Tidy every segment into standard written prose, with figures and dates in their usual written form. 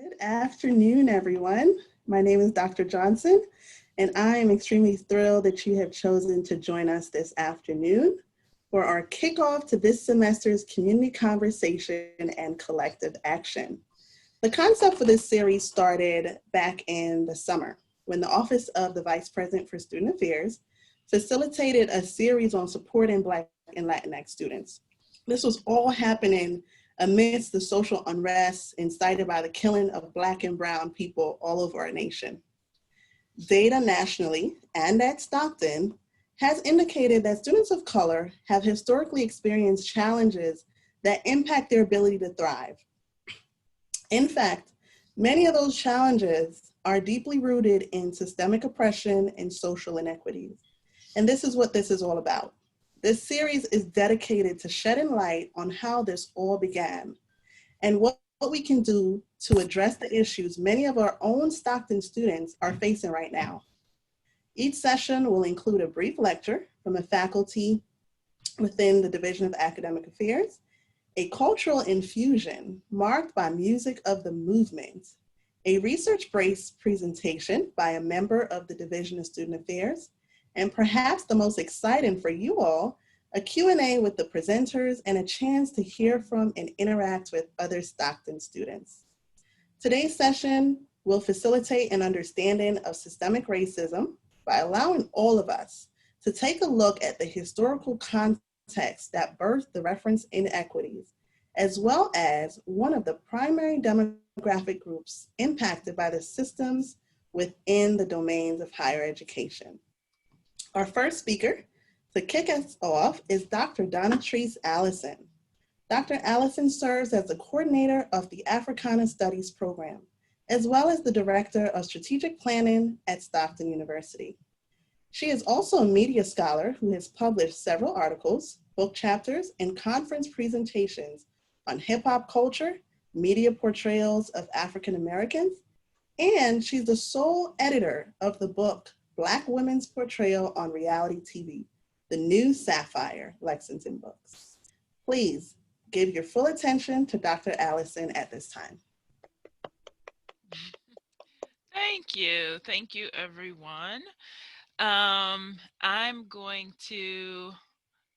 Good afternoon, everyone. My name is Dr. Johnson, and I am extremely thrilled that you have chosen to join us this afternoon for our kickoff to this semester's community conversation and collective action. The concept for this series started back in the summer when the Office of the Vice President for Student Affairs facilitated a series on supporting Black and Latinx students. This was all happening amidst the social unrest incited by the killing of Black and Brown people all over our nation. Data nationally and at Stockton has indicated that students of color have historically experienced challenges that impact their ability to thrive. In fact, many of those challenges are deeply rooted in systemic oppression and social inequities. And this is what this is all about. This series is dedicated to shedding light on how this all began and what we can do to address the issues many of our own Stockton students are facing right now. Each session will include a brief lecture from a faculty within the Division of Academic Affairs, a cultural infusion marked by music of the movement, a research-based presentation by a member of the Division of Student Affairs, and perhaps the most exciting for you all, a Q&A with the presenters and a chance to hear from and interact with other Stockton students. Today's session will facilitate an understanding of systemic racism by allowing all of us to take a look at the historical context that birthed the reference inequities, as well as one of the primary demographic groups impacted by the systems within the domains of higher education. Our first speaker to kick us off is Dr. Donatrice Allison. Dr. Allison serves as the coordinator of the Africana Studies program, as well as the director of strategic planning at Stockton University. She is also a media scholar who has published several articles, book chapters, and conference presentations on hip hop culture, media portrayals of African Americans, and she's the sole editor of the book Black Women's Portrayal on Reality TV, the new Sapphire Lexington Books. Please give your full attention to Dr. Allison at this time. Thank you. Thank you, everyone. I'm going to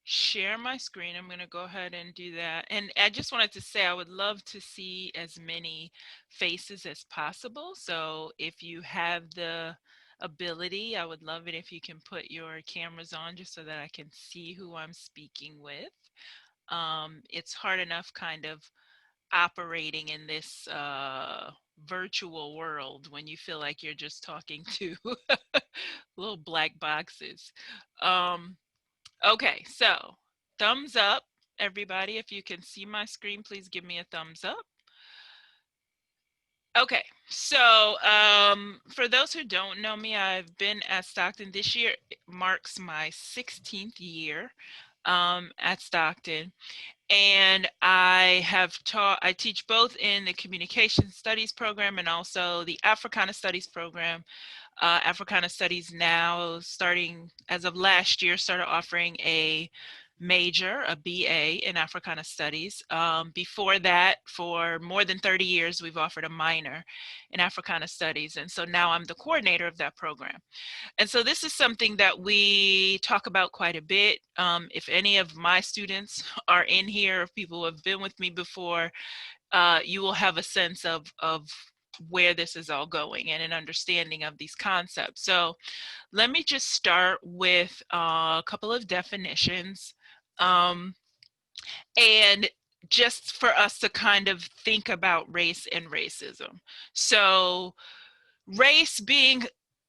share my screen. I'm going to go ahead and do that. And I just wanted to say I would love to see as many faces as possible. So if you have the ability, I would love it if you can put your cameras on just so that I can see who I'm speaking with. It's hard enough kind of operating in this virtual world when you feel like you're just talking to little black boxes. Okay, so thumbs up, everybody. If you can see my screen, please give me a thumbs up. Okay, so for those who don't know me, I've been at Stockton. This year marks my 16th year at Stockton. And I teach both in the Communication Studies program and also the Africana Studies program. Africana Studies now, starting as of last year, started offering a major, a BA in Africana Studies. Before that, for more than 30 years, we've offered a minor in Africana Studies. And so now I'm the coordinator of that program. And so this is something that we talk about quite a bit. If any of my students are in here, if people who have been with me before, you will have a sense of where this is all going and an understanding of these concepts. So let me just start with a couple of definitions. And just for us to kind of think about race and racism. So race being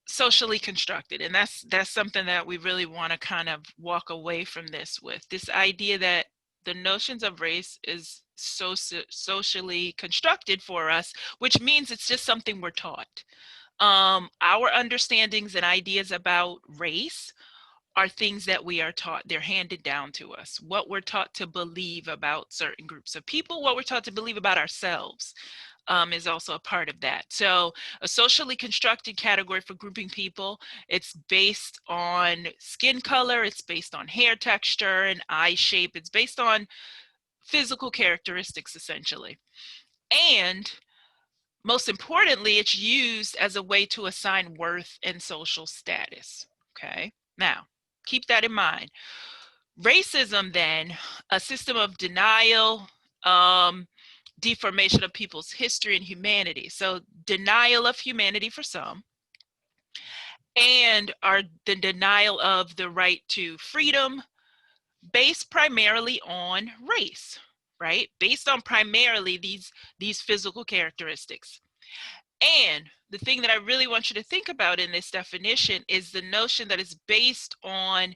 socially constructed, and that's something that we really want to kind of walk away from this with, this idea that the notions of race is so socially constructed for us, which means it's just something we're taught. Our understandings and ideas about race are things that we are taught. They're handed down to us. What we're taught to believe about certain groups of people, what we're taught to believe about ourselves is also a part of that. So a socially constructed category for grouping people, it's based on skin color, it's based on hair texture and eye shape, it's based on physical characteristics essentially. And most importantly, it's used as a way to assign worth and social status. Okay, now keep that in mind. Racism, then, a system of denial, deformation of people's history and humanity. So, denial of humanity for some, and the denial of the right to freedom, based primarily on race, right? Based on primarily these physical characteristics. And the thing that I really want you to think about in this definition is the notion that it's based on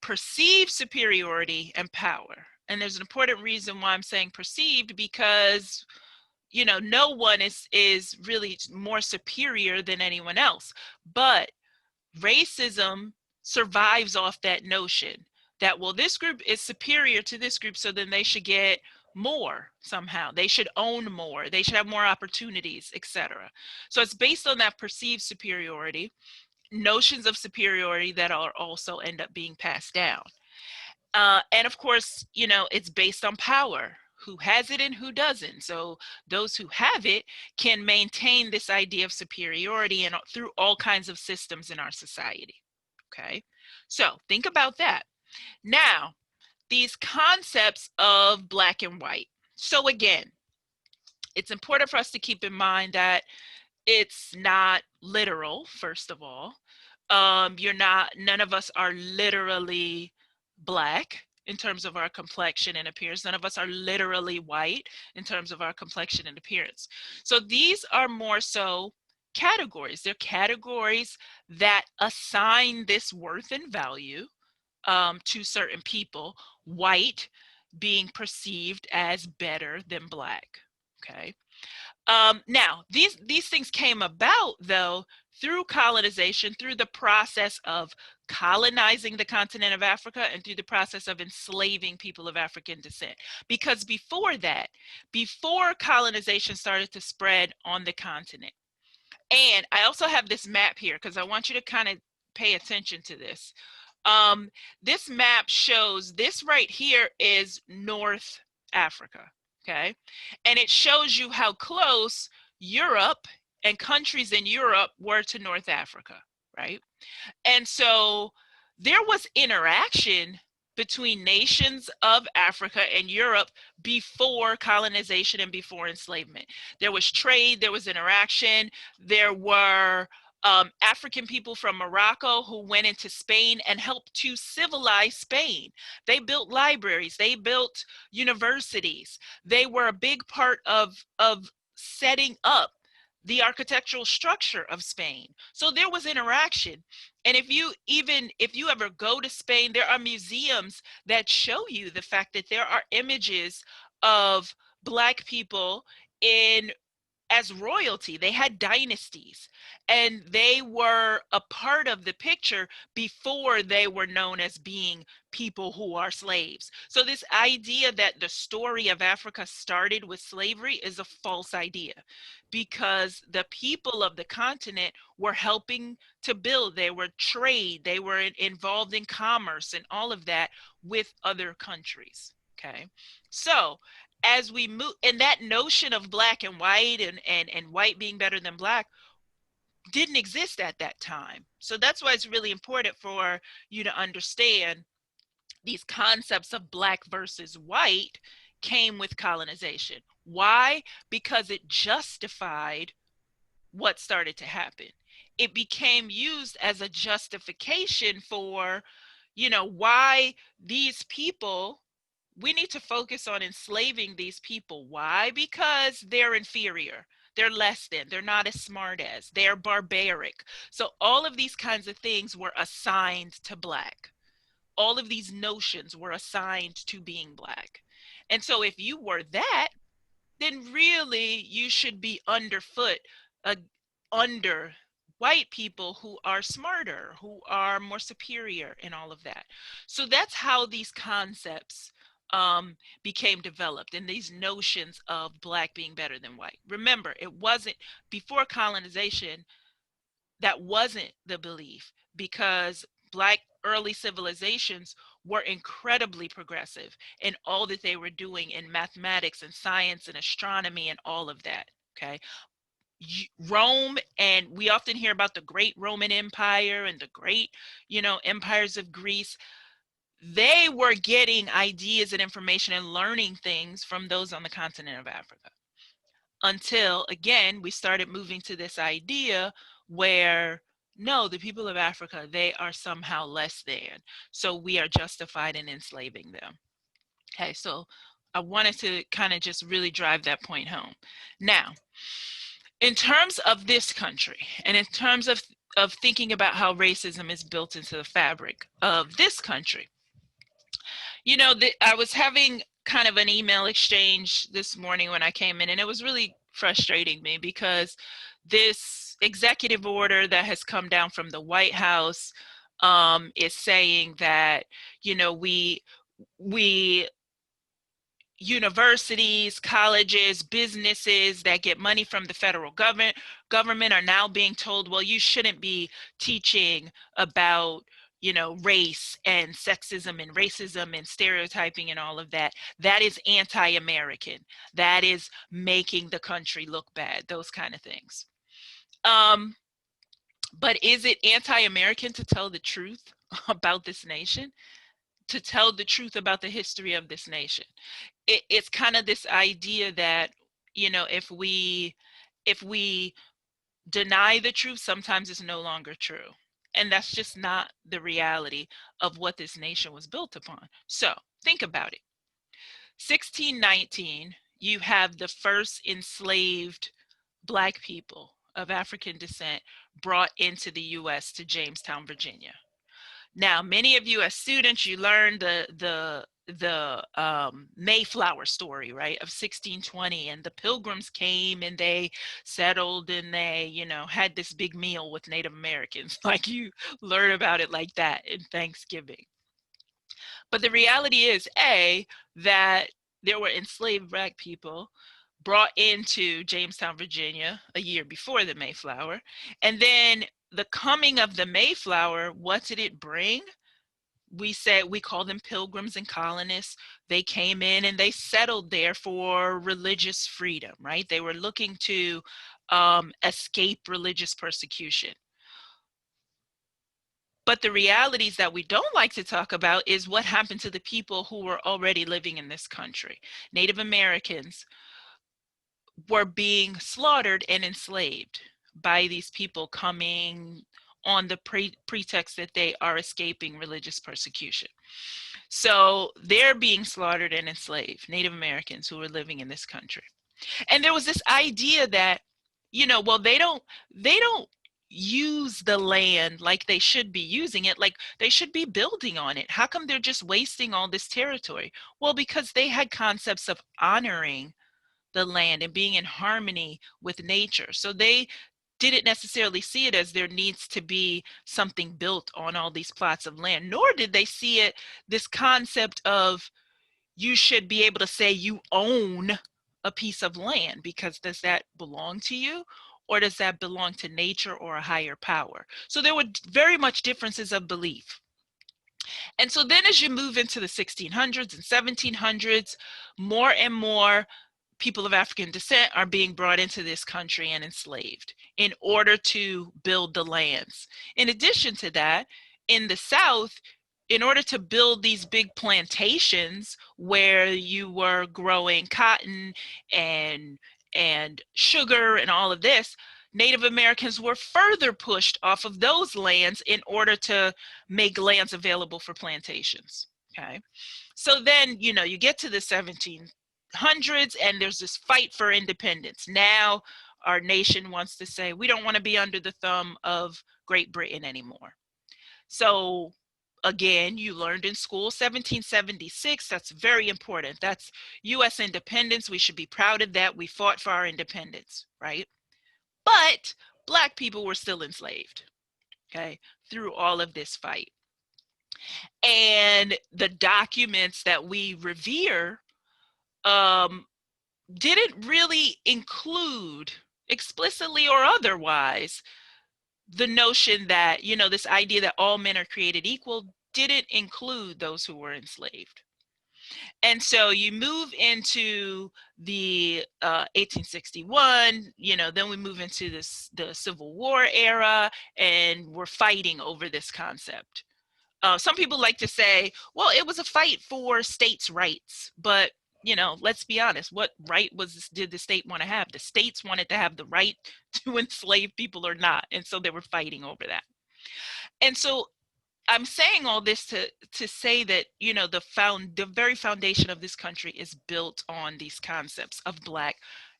perceived superiority and power. And there's an important reason why I'm saying perceived, because no one is really more superior than anyone else. But racism survives off that notion that, well, this group is superior to this group, so then they should get more somehow. They should own more. They should have more opportunities, etc. So it's based on that perceived superiority, notions of superiority that are also end up being passed down. And of course, it's based on power. Who has it and who doesn't? So those who have it can maintain this idea of superiority and through all kinds of systems in our society. Okay, so think about that. Now, these concepts of black and white. So again, it's important for us to keep in mind that it's not literal, first of all. None of us are literally black in terms of our complexion and appearance. None of us are literally white in terms of our complexion and appearance. So these are more so categories. They're categories that assign this worth and value to certain people, white being perceived as better than black. Okay. Now, these things came about, though, through colonization, through the process of colonizing the continent of Africa and through the process of enslaving people of African descent. Because before that, before colonization started to spread on the continent, and I also have this map here because I want you to kind of pay attention to this. This map shows this right here is North Africa, okay? And it shows you how close Europe and countries in Europe were to North Africa, right? And so there was interaction between nations of Africa and Europe before colonization and before enslavement. There was trade, there was interaction, there were African people from Morocco who went into Spain and helped to civilize Spain. They built libraries, they built universities. They were a big part of setting up the architectural structure of Spain. So there was interaction. And if you ever go to Spain, there are museums that show you the fact that there are images of Black people in as royalty. They had dynasties and they were a part of the picture before they were known as being people who are slaves. So this idea that the story of Africa started with slavery is a false idea, because the people of the continent were helping to build. They were trade, they were involved in commerce and all of that with other countries. Okay, so as we move, and that notion of black and white and white being better than black didn't exist at that time. So that's why it's really important for you to understand these concepts of black versus white came with colonization. Why? Because it justified what started to happen. It became used as a justification for, why these people, we need to focus on enslaving these people. Why? Because they're inferior. They're less than, they're not as smart as, they're barbaric. So all of these kinds of things were assigned to black. All of these notions were assigned to being black. And so if you were that, then really you should be underfoot, under white people who are smarter, who are more superior, and all of that. So that's how these concepts became developed, and these notions of black being better than white. Remember, it wasn't before colonization, that wasn't the belief, because black early civilizations were incredibly progressive in all that they were doing in mathematics and science and astronomy and all of that. Okay, Rome, and we often hear about the great Roman Empire and the great, empires of Greece. They were getting ideas and information and learning things from those on the continent of Africa. Until, again, we started moving to this idea where, no, the people of Africa, they are somehow less than. So we are justified in enslaving them. Okay, so I wanted to kind of just really drive that point home. Now, in terms of this country, and in terms of thinking about how racism is built into the fabric of this country, I was having kind of an email exchange this morning when I came in, and it was really frustrating me because this executive order that has come down from the White House is saying that, we universities, colleges, businesses that get money from the federal government are now being told, well, you shouldn't be teaching about, race and sexism and racism and stereotyping and all of that. That is anti-American. That is making the country look bad, those kind of things. But is it anti-American to tell the truth about this nation? To tell the truth about the history of this nation? It's kind of this idea that, if we deny the truth, sometimes it's no longer true. And that's just not the reality of what this nation was built upon. So think about it. 1619, you have the first enslaved Black people of African descent brought into the US to Jamestown, Virginia. Now, many of you as students, you learned the Mayflower story, right, of 1620, and the Pilgrims came and they settled and they, had this big meal with Native Americans. Like, you learn about it like that in Thanksgiving. But the reality is, that there were enslaved Black people brought into Jamestown, Virginia a year before the Mayflower. And then the coming of the Mayflower, what did it bring? We call them pilgrims and colonists. They came in and they settled there for religious freedom, right? They were looking to escape religious persecution. But the realities that we don't like to talk about is what happened to the people who were already living in this country. Native Americans were being slaughtered and enslaved by these people coming on the pretext that they are escaping religious persecution. So they're being slaughtered and enslaved, Native Americans who were living in this country. And there was this idea that, well, they don't use the land like they should be using it, like they should be building on it. How come they're just wasting all this territory? Well, because they had concepts of honoring the land and being in harmony with nature. So they didn't necessarily see it as there needs to be something built on all these plots of land, nor did they see it, this concept of you should be able to say you own a piece of land, because does that belong to you? Or does that belong to nature or a higher power? So there were very much differences of belief. And so then as you move into the 1600s and 1700s, more and more people of African descent are being brought into this country and enslaved in order to build the lands. In addition to that, in the South, in order to build these big plantations where you were growing cotton and sugar and all of this, Native Americans were further pushed off of those lands in order to make lands available for plantations. Okay. So then, you get to the 1700s and there's this fight for independence. Now our nation wants to say, we don't want to be under the thumb of Great Britain anymore. So again, you learned in school 1776, that's very important. That's US independence. We should be proud of that. We fought for our independence, right? But Black people were still enslaved, okay, through all of this fight. And the documents that we revere didn't really include, explicitly or otherwise, the notion that, this idea that all men are created equal didn't include those who were enslaved. And so you move into the 1861, then we move into the Civil War era, and we're fighting over this concept. Some people like to say, well, it was a fight for states' rights, but let's be honest, what right did the state want to have? The states wanted to have the right to enslave people or not, and so they were fighting over that. And so I'm saying all this to say that the very foundation of this country is built on these concepts of Black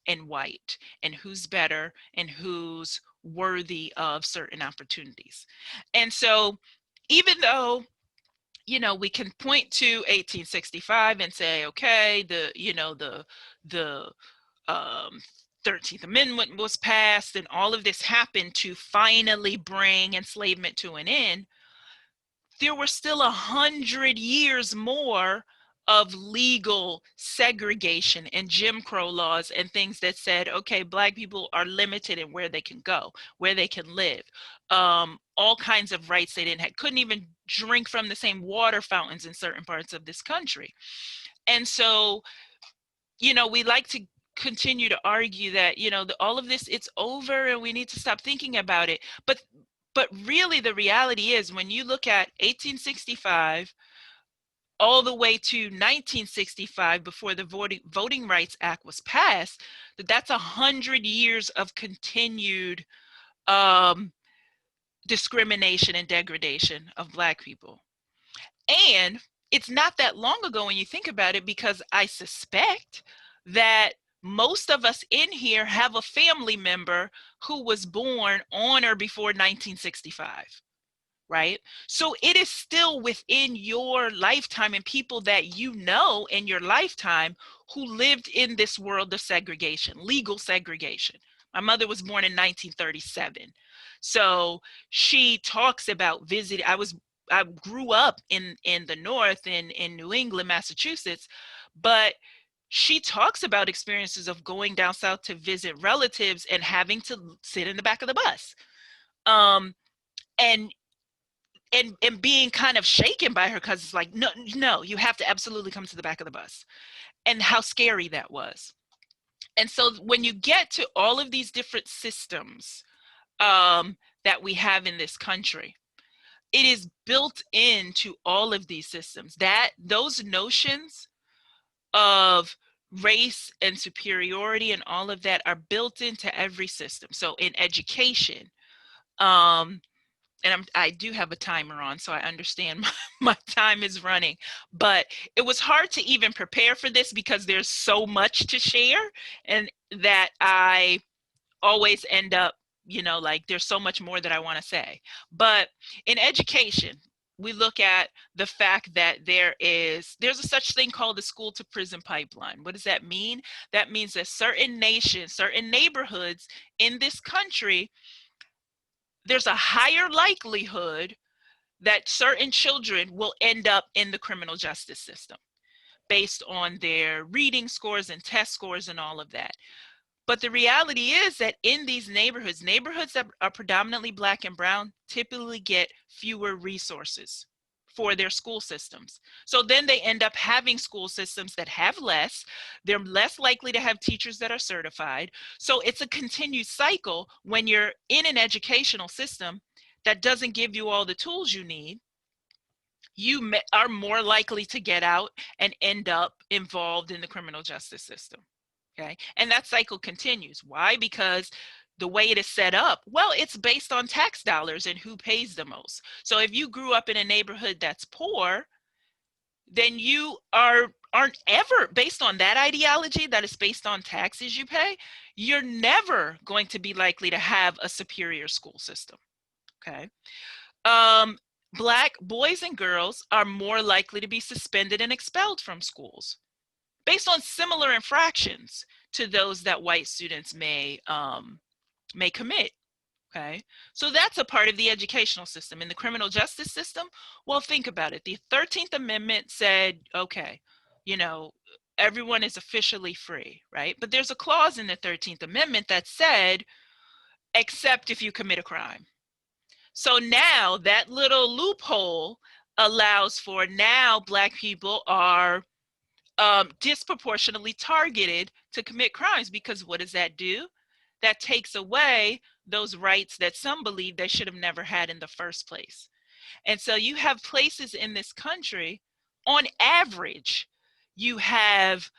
and white, and who's better and who's worthy of certain opportunities. And so even though we can point to 1865 and say, okay, the 13th Amendment was passed and all of this happened to finally bring enslavement to an end, there were still 100 years more of legal segregation and Jim Crow laws and things that said, okay, Black people are limited in where they can go, where they can live, all kinds of rights they didn't have, couldn't even drink from the same water fountains in certain parts of this country. And so, we like to continue to argue that, all of this, it's over and we need to stop thinking about it. But really the reality is, when you look at 1865 all the way to 1965, before the Voting Rights Act was passed, that's 100 years of continued discrimination and degradation of Black people. And it's not that long ago when you think about it, because I suspect that most of us in here have a family member who was born on or before 1965. Right? So it is still within your lifetime, and people that you know in your lifetime who lived in this world of segregation, legal segregation. My mother was born in 1937. So she talks about visiting. I grew up in the North, in New England, Massachusetts, but she talks about experiences of going down south to visit relatives and having to sit in the back of the bus. And being kind of shaken by her, because it's like, no, you have to absolutely come to the back of the bus, and how scary that was. And so when you get to all of these different systems that we have in this country, it is built into all of these systems, that those notions of race and superiority and all of that are built into every system. So in education, and I do have a timer on, so I understand my time is running, but it was hard to even prepare for this because there's so much to share, and that I always end up, like there's so much more that I want to say. But in education, we look at the fact that there's a such thing called the school to prison pipeline. What does that mean? That means that certain nations, certain neighborhoods in this country, there's a higher likelihood that certain children will end up in the criminal justice system based on their reading scores and test scores and all of that. But the reality is that in these neighborhoods that are predominantly Black and brown, typically get fewer resources for their school systems. So then they end up having school systems that have less. They're less likely to have teachers that are certified. So it's a continued cycle. When you're in an educational system that doesn't give you all the tools you need, you are more likely to get out and end up involved in the criminal justice system. Okay, and that cycle continues. Why? Because the way it is set up, well, it's based on tax dollars and who pays the most. So if you grew up in a neighborhood that's poor, then you aren't ever, based on that ideology that is based on taxes you pay, you're never going to be likely to have a superior school system. Okay. Black boys and girls are more likely to be suspended and expelled from schools based on similar infractions to those that white students may commit. Okay, so that's a part of the educational system. In the criminal justice system, well, think about it. The 13th Amendment said, okay, everyone is officially free, right? But there's a clause in the 13th Amendment that said, except if you commit a crime. So now that little loophole allows for, now Black people are disproportionately targeted to commit crimes, because what does that do? That takes away those rights that some believe they should have never had in the first place. And so you have places in this country, on average, you have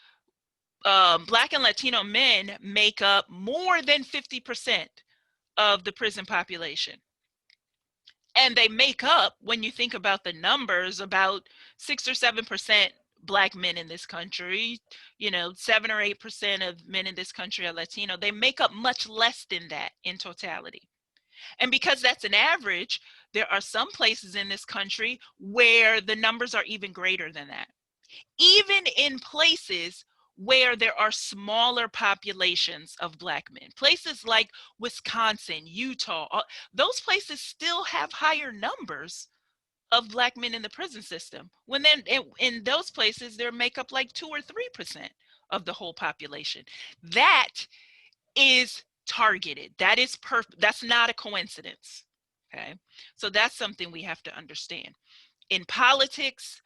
Black and Latino men make up more than 50% of the prison population. And they make up, when you think about the numbers, about 6 or 7% Black men in this country, 7 or 8% of men in this country are Latino. They make up much less than that in totality. And because that's an average, there are some places in this country where the numbers are even greater than that. Even in places where there are smaller populations of Black men, places like Wisconsin, Utah, those places still have higher numbers of Black men in the prison system. When then in those places, they make up like 2 or 3% of the whole population. That is targeted. That is that's not a coincidence. Okay. So that's something we have to understand. In politics,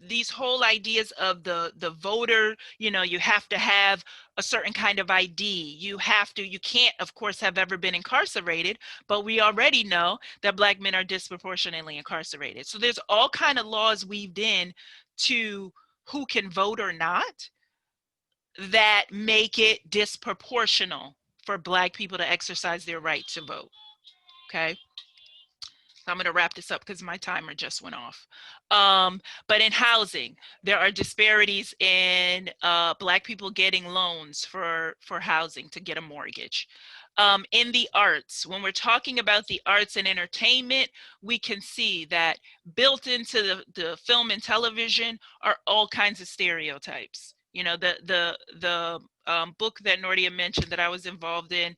these whole ideas of the voter, you have to have a certain kind of ID. You can't, of course, have ever been incarcerated, but we already know that Black men are disproportionately incarcerated. So there's all kind of laws weaved in to who can vote or not that make it disproportional for Black people to exercise their right to vote. Okay. I'm going to wrap this up because my timer just went off. But in housing, there are disparities in Black people getting loans for housing to get a mortgage. In the arts, when we're talking about the arts and entertainment, we can see that built into the film and television are all kinds of stereotypes. The book that Nordia mentioned that I was involved in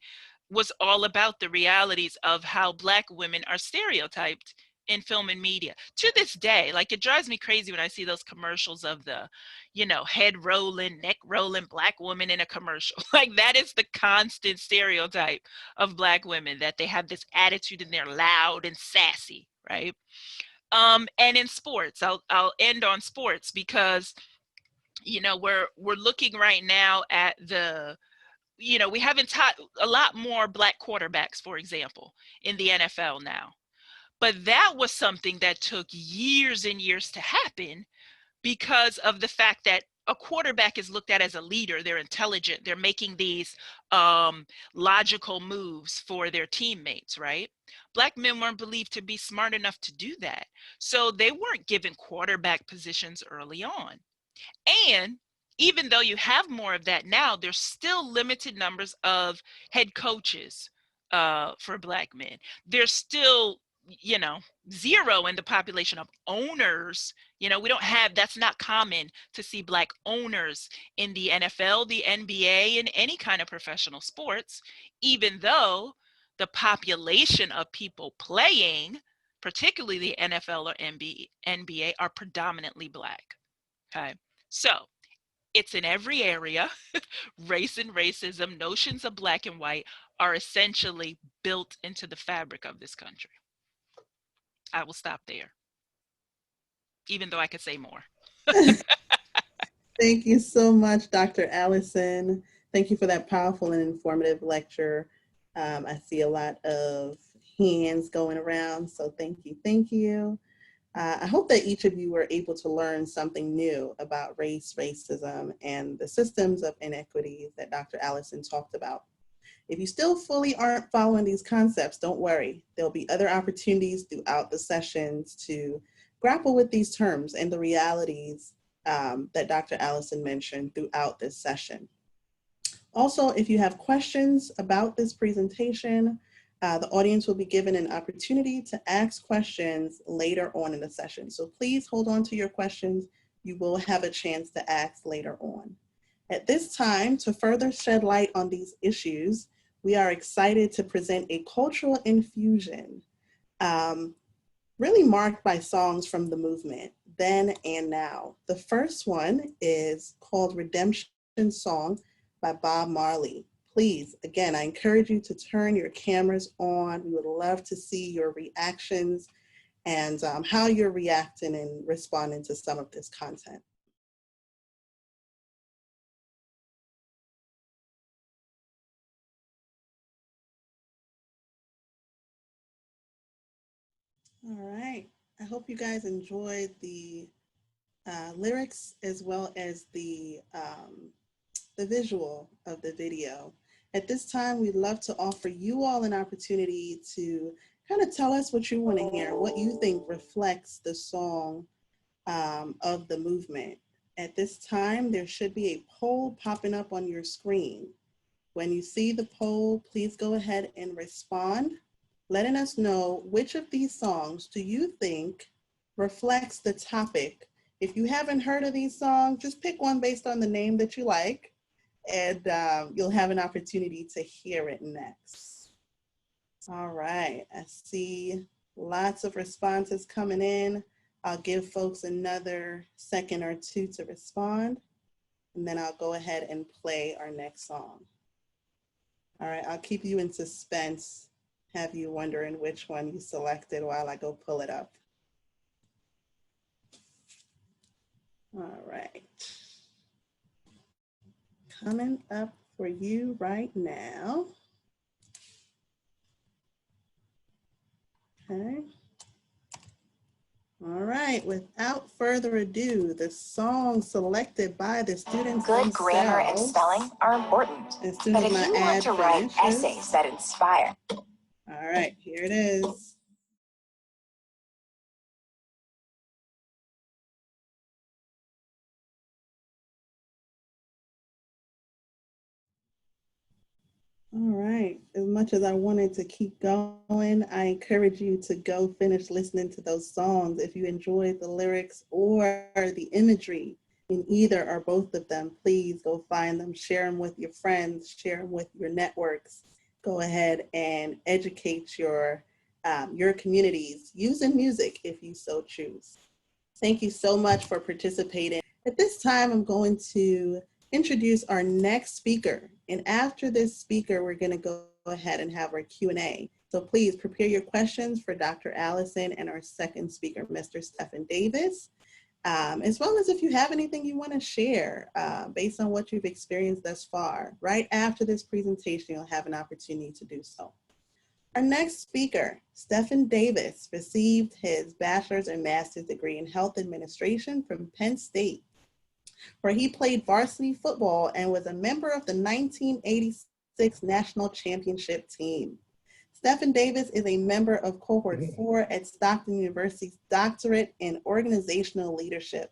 was all about the realities of how Black women are stereotyped in film and media. To this day, like, it drives me crazy when I see those commercials of the, head rolling, neck rolling Black woman in a commercial. Like, that is the constant stereotype of Black women, that they have this attitude and they're loud and sassy, right? And in sports, I'll end on sports because, we're looking right now at we haven't taught a lot more Black quarterbacks, for example, in the NFL now. But that was something that took years and years to happen because of the fact that a quarterback is looked at as a leader. They're intelligent. They're making these logical moves for their teammates, right? Black men weren't believed to be smart enough to do that. So they weren't given quarterback positions early on. And even though you have more of that now, there's still limited numbers of head coaches for Black men. There's still, zero in the population of owners. We don't have, that's not common to see Black owners in the NFL, the NBA, and any kind of professional sports, even though the population of people playing, particularly the NFL or NBA, are predominantly Black. Okay. So it's in every area. Race and racism, notions of Black and white are essentially built into the fabric of this country. I will stop there, even though I could say more. Thank you so much, Dr. Allison. Thank you for that powerful and informative lecture. I see a lot of hands going around, so thank you, thank you. I hope that each of you were able to learn something new about race, racism, and the systems of inequities that Dr. Allison talked about. If you still fully aren't following these concepts, don't worry. There'll be other opportunities throughout the sessions to grapple with these terms and the realities that Dr. Allison mentioned throughout this session. Also, if you have questions about this presentation, the audience will be given an opportunity to ask questions later on in the session. So please hold on to your questions. You will have a chance to ask later on. At this time, to further shed light on these issues, we are excited to present a cultural infusion, really marked by songs from the movement, then and now. The first one is called Redemption Song by Bob Marley. Please, again, I encourage you to turn your cameras on. We would love to see your reactions and how you're reacting and responding to some of this content. All right. I hope you guys enjoyed the lyrics as well as the visual of the video. At this time, we'd love to offer you all an opportunity to kind of tell us what you want to hear, what you think reflects the song of the movement. At this time, there should be a poll popping up on your screen. When you see the poll, please go ahead and respond, letting us know which of these songs do you think reflects the topic. If you haven't heard of these songs, just pick one based on the name that you like, and you'll have an opportunity to hear it next. All right, I see lots of responses coming in. I'll give folks another second or two to respond, and then I'll go ahead and play our next song. All right, I'll keep you in suspense, have you wondering which one you selected while I go pull it up. All right. Coming up for you right now. Okay. All right, without further ado, the song selected by the students Good grammar and spelling are important, but if you want to write essays that inspire. All right, here it is. All right, as much as I wanted to keep going, I encourage you to go finish listening to those songs. If you enjoyed the lyrics or the imagery in either or both of them, please go find them, share them with your friends, share them with your networks. Go ahead and educate your communities using music if you so choose. Thank you so much for participating. At this time, I'm going to introduce our next speaker. And after this speaker, we're going to go ahead and have our Q&A. So please prepare your questions for Dr. Allison and our second speaker, Mr. Stephen Davis, as well as if you have anything you want to share based on what you've experienced thus far. Right after this presentation, you'll have an opportunity to do so. Our next speaker, Stephen Davis, received his bachelor's and master's degree in health administration from Penn State, where he played varsity football and was a member of the 1986 national championship team. Stephen Davis is a member of cohort 4 at Stockton University's doctorate in organizational leadership.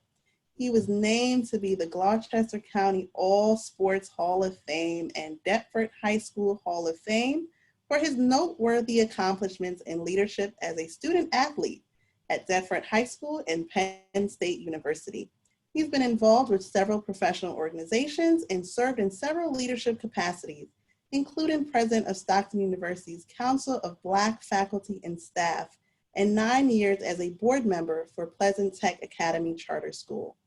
He was named to be the Gloucester County All Sports Hall of Fame and Deptford High School Hall of Fame for his noteworthy accomplishments in leadership as a student athlete at Deptford High School and Penn State University. He's been involved with several professional organizations and served in several leadership capacities, including president of Stockton University's Council of Black Faculty and Staff, and 9 years as a board member for Pleasant Tech Academy Charter School.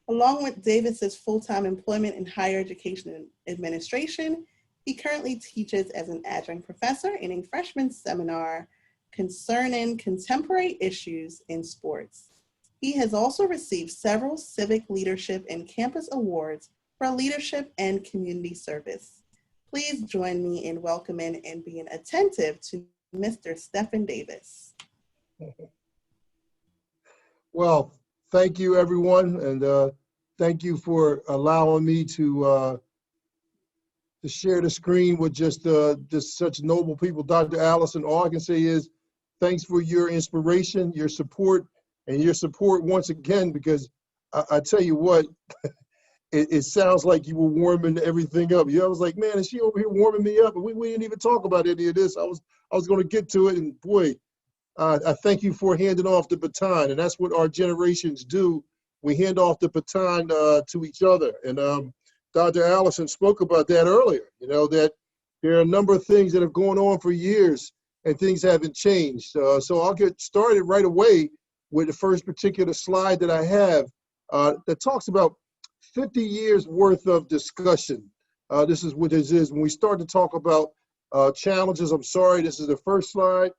Along with Davis's full-time employment in higher education administration, he currently teaches as an adjunct professor in a freshman seminar concerning contemporary issues in sports. He has also received several civic leadership and campus awards for leadership and community service. Please join me in welcoming and being attentive to Mr. Stephen Davis. Well, thank you, everyone, and thank you for allowing me to share the screen with just such noble people. Dr. Allison, all I can say is thanks for your inspiration, your support, and your support once again, because I tell you what, it sounds like you were warming everything up. I was like, man, is she over here warming me up? And we didn't even talk about any of this. I was going to get to it, and boy, I thank you for handing off the baton, and that's what our generations do. We hand off the baton to each other. And Dr. Allison spoke about that earlier, that there are a number of things that have gone on for years, and things haven't changed. So I'll get started right away with the first particular slide that I have that talks about 50 years worth of discussion. This is what this is. When we start to talk about challenges, I'm sorry, this is the first slide.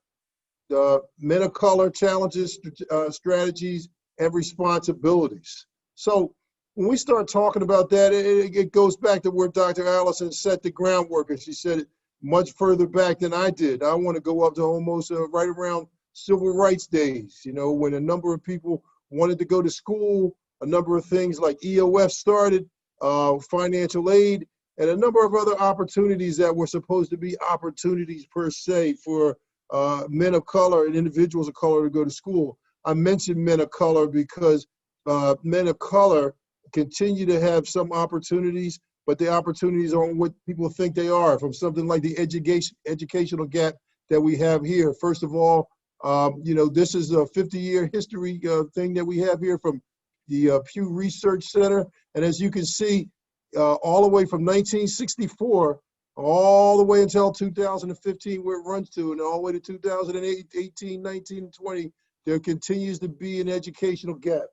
Men of color challenges, strategies, and responsibilities. So when we start talking about that, it goes back to where Dr. Allison set the groundwork, and she said it much further back than I did. I want to go up to almost right around civil rights days, you know, when a number of people wanted to go to school, a number of things like EOF started, financial aid, and a number of other opportunities that were supposed to be opportunities per se for men of color and individuals of color to go to school. I mentioned men of color because men of color continue to have some opportunities, but the opportunities aren't what people think they are, from something like the educational gap that we have here. First of all, you know, this is a 50-year history thing that we have here from the Pew Research Center. And as you can see, all the way from 1964, all the way until 2015, where it runs to, and all the way to 2008, 18, 19, and 20, there continues to be an educational gap.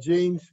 James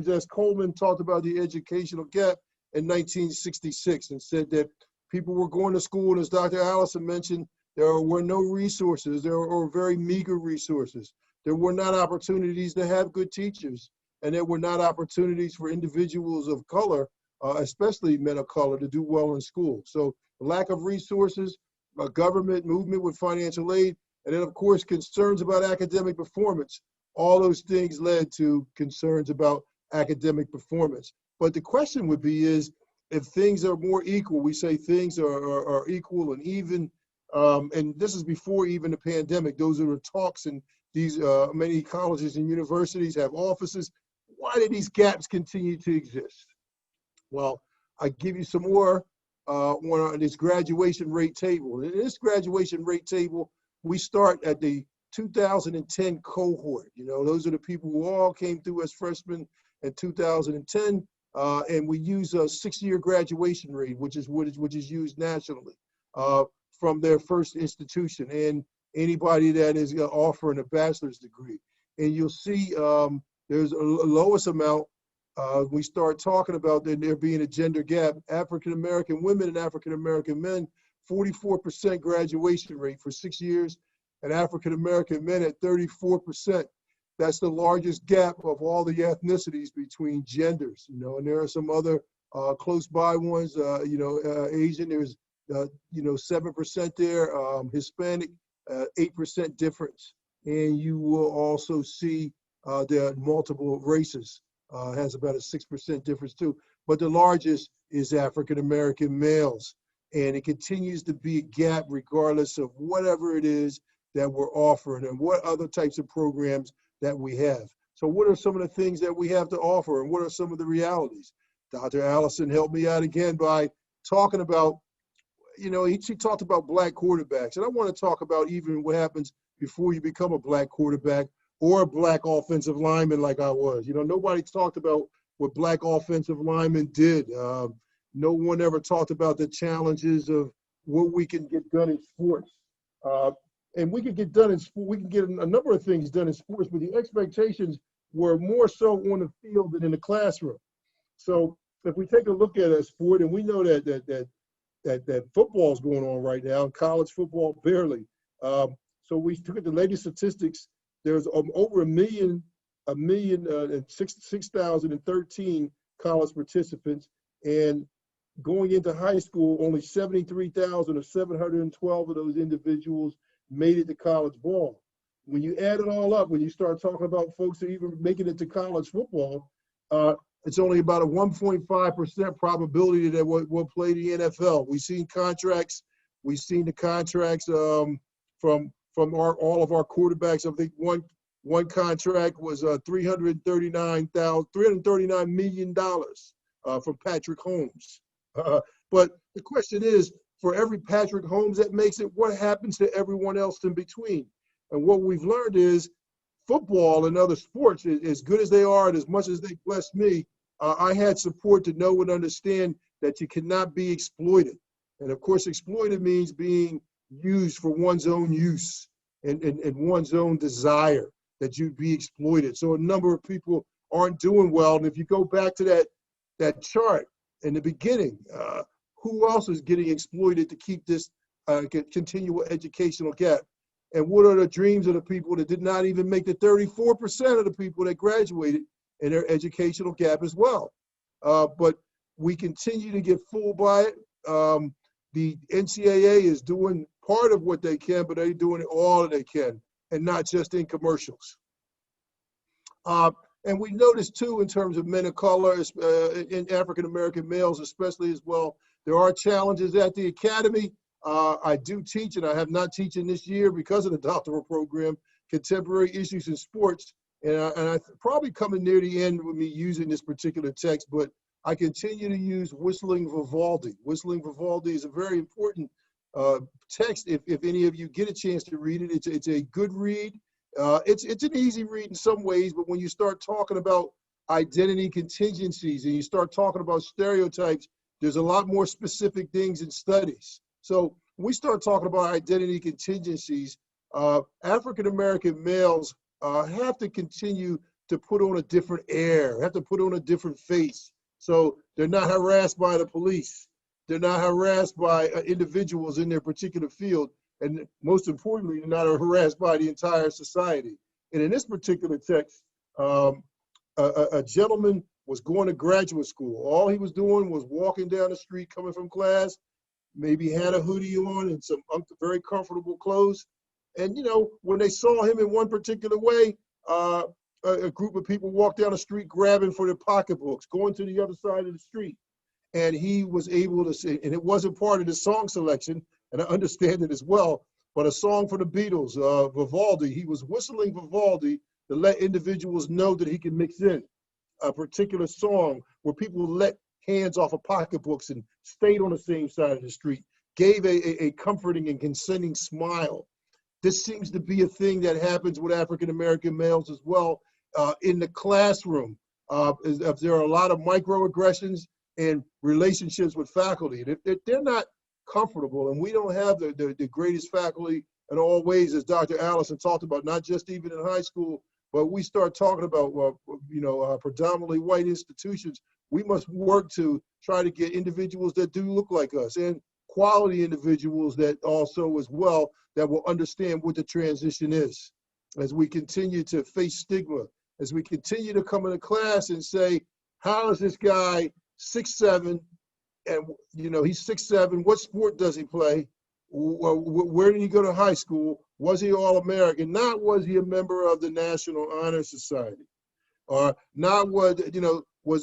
S. Coleman talked about the educational gap in 1966 and said that people were going to school, and as Dr. Allison mentioned, there were no resources. There were very meager resources. There were not opportunities to have good teachers, and there were not opportunities for individuals of color, especially men of color, to do well in school. So lack of resources, a government movement with financial aid, and then of course concerns about academic performance. All those things led to concerns about academic performance. But the question would be is, if things are more equal, we say things are equal and even, and this is before even the pandemic, those are the talks, and these many colleges and universities have offices. Why do these gaps continue to exist? Well, I give you some more on this graduation rate table. In this graduation rate table, we start at the 2010 cohort. You know, those are the people who all came through as freshmen in 2010, and we use a 6-year graduation rate, which is used nationally from their first institution, and anybody that is offering a bachelor's degree. And you'll see there's a lowest amount. We start talking about there being a gender gap. African American women and African American men, 44% graduation rate for 6 years. And African American men at 34%. That's the largest gap of all the ethnicities between genders, you know, and there are some other close by ones, you know, Asian, there's, you know, 7% there, Hispanic, 8% difference. And you will also see there are multiple races, has about a 6% difference too. But the largest is African American males. And it continues to be a gap regardless of whatever it is that we're offering and what other types of programs that we have. So what are some of the things that we have to offer, and what are some of the realities? Dr. Allison helped me out again by talking about, you know, she talked about black quarterbacks, and I want to talk about even what happens before you become a black quarterback or a black offensive lineman like I was. You know, nobody talked about what black offensive linemen did. No one ever talked about the challenges of what we can get done in sports. And we can get done in sport. We can get a number of things done in sports, but the expectations were more so on the field than in the classroom. So if we take a look at a sport, and we know that football is going on right now, college football barely. So we took at the latest statistics. There's over 6,013 college participants, and going into high school, only 73,712 of those individuals made it to college ball. When you add it all up, when you start talking about folks who are even making it to college football, it's only about a 1.5% probability that we'll play the NFL. We've seen contracts. We've seen the contracts from all of our quarterbacks. I think one contract was $339 million from Patrick Holmes. But the question is, for every Patrick Holmes that makes it, what happens to everyone else in between? And what we've learned is football and other sports, as good as they are and as much as they blessed me, I had support to know and understand that you cannot be exploited. And of course, exploited means being used for one's own use and one's own desire, that you'd be exploited. So a number of people aren't doing well. And if you go back to that chart in the beginning, who else is getting exploited to keep this continual educational gap? And what are the dreams of the people that did not even make the 34% of the people that graduated in their educational gap as well? But we continue to get fooled by it. The NCAA is doing part of what they can, but they're doing it all that they can, and not just in commercials. And we noticed too, in terms of men of color, in African-American males especially as well, there are challenges at the academy. I do teach, and I have not teaching this year because of the doctoral program, contemporary issues in sports. And I probably coming near the end with me using this particular text, but I continue to use Whistling Vivaldi. Whistling Vivaldi is a very important text. If any of you get a chance to read it, it's a good read. It's an easy read in some ways, but when you start talking about identity contingencies and you start talking about stereotypes, there's a lot more specific things in studies. So when we start talking about identity contingencies, African-American males have to continue to put on a different air, have to put on a different face. So they're not harassed by the police. They're not harassed by individuals in their particular field. And most importantly, they're not harassed by the entire society. And in this particular text, a gentleman was going to graduate school. All he was doing was walking down the street, coming from class, maybe had a hoodie on and some very comfortable clothes. And, you know, when they saw him in one particular way, a group of people walked down the street grabbing for their pocketbooks, going to the other side of the street. And he was able to say, and it wasn't part of the song selection, and I understand it as well, but a song for the Beatles, Vivaldi, he was whistling Vivaldi to let individuals know that he can mix in a particular song where people let hands off of pocketbooks and stayed on the same side of the street, gave a comforting and consenting smile. This seems to be a thing that happens with African-American males as well in the classroom. There are a lot of microaggressions and relationships with faculty. They're not comfortable, and we don't have the greatest faculty in all ways, as Dr. Allison talked about, not just even in high school, but we start talking about, predominantly white institutions. We must work to try to get individuals that do look like us and quality individuals that also as well that will understand what the transition is. As we continue to face stigma, as we continue to come into class and say, how is this guy 6'7", and he's 6'7", what sport does he play? Where did he go to high school? Was he All-American? Not was he a member of the National Honor Society? Or not was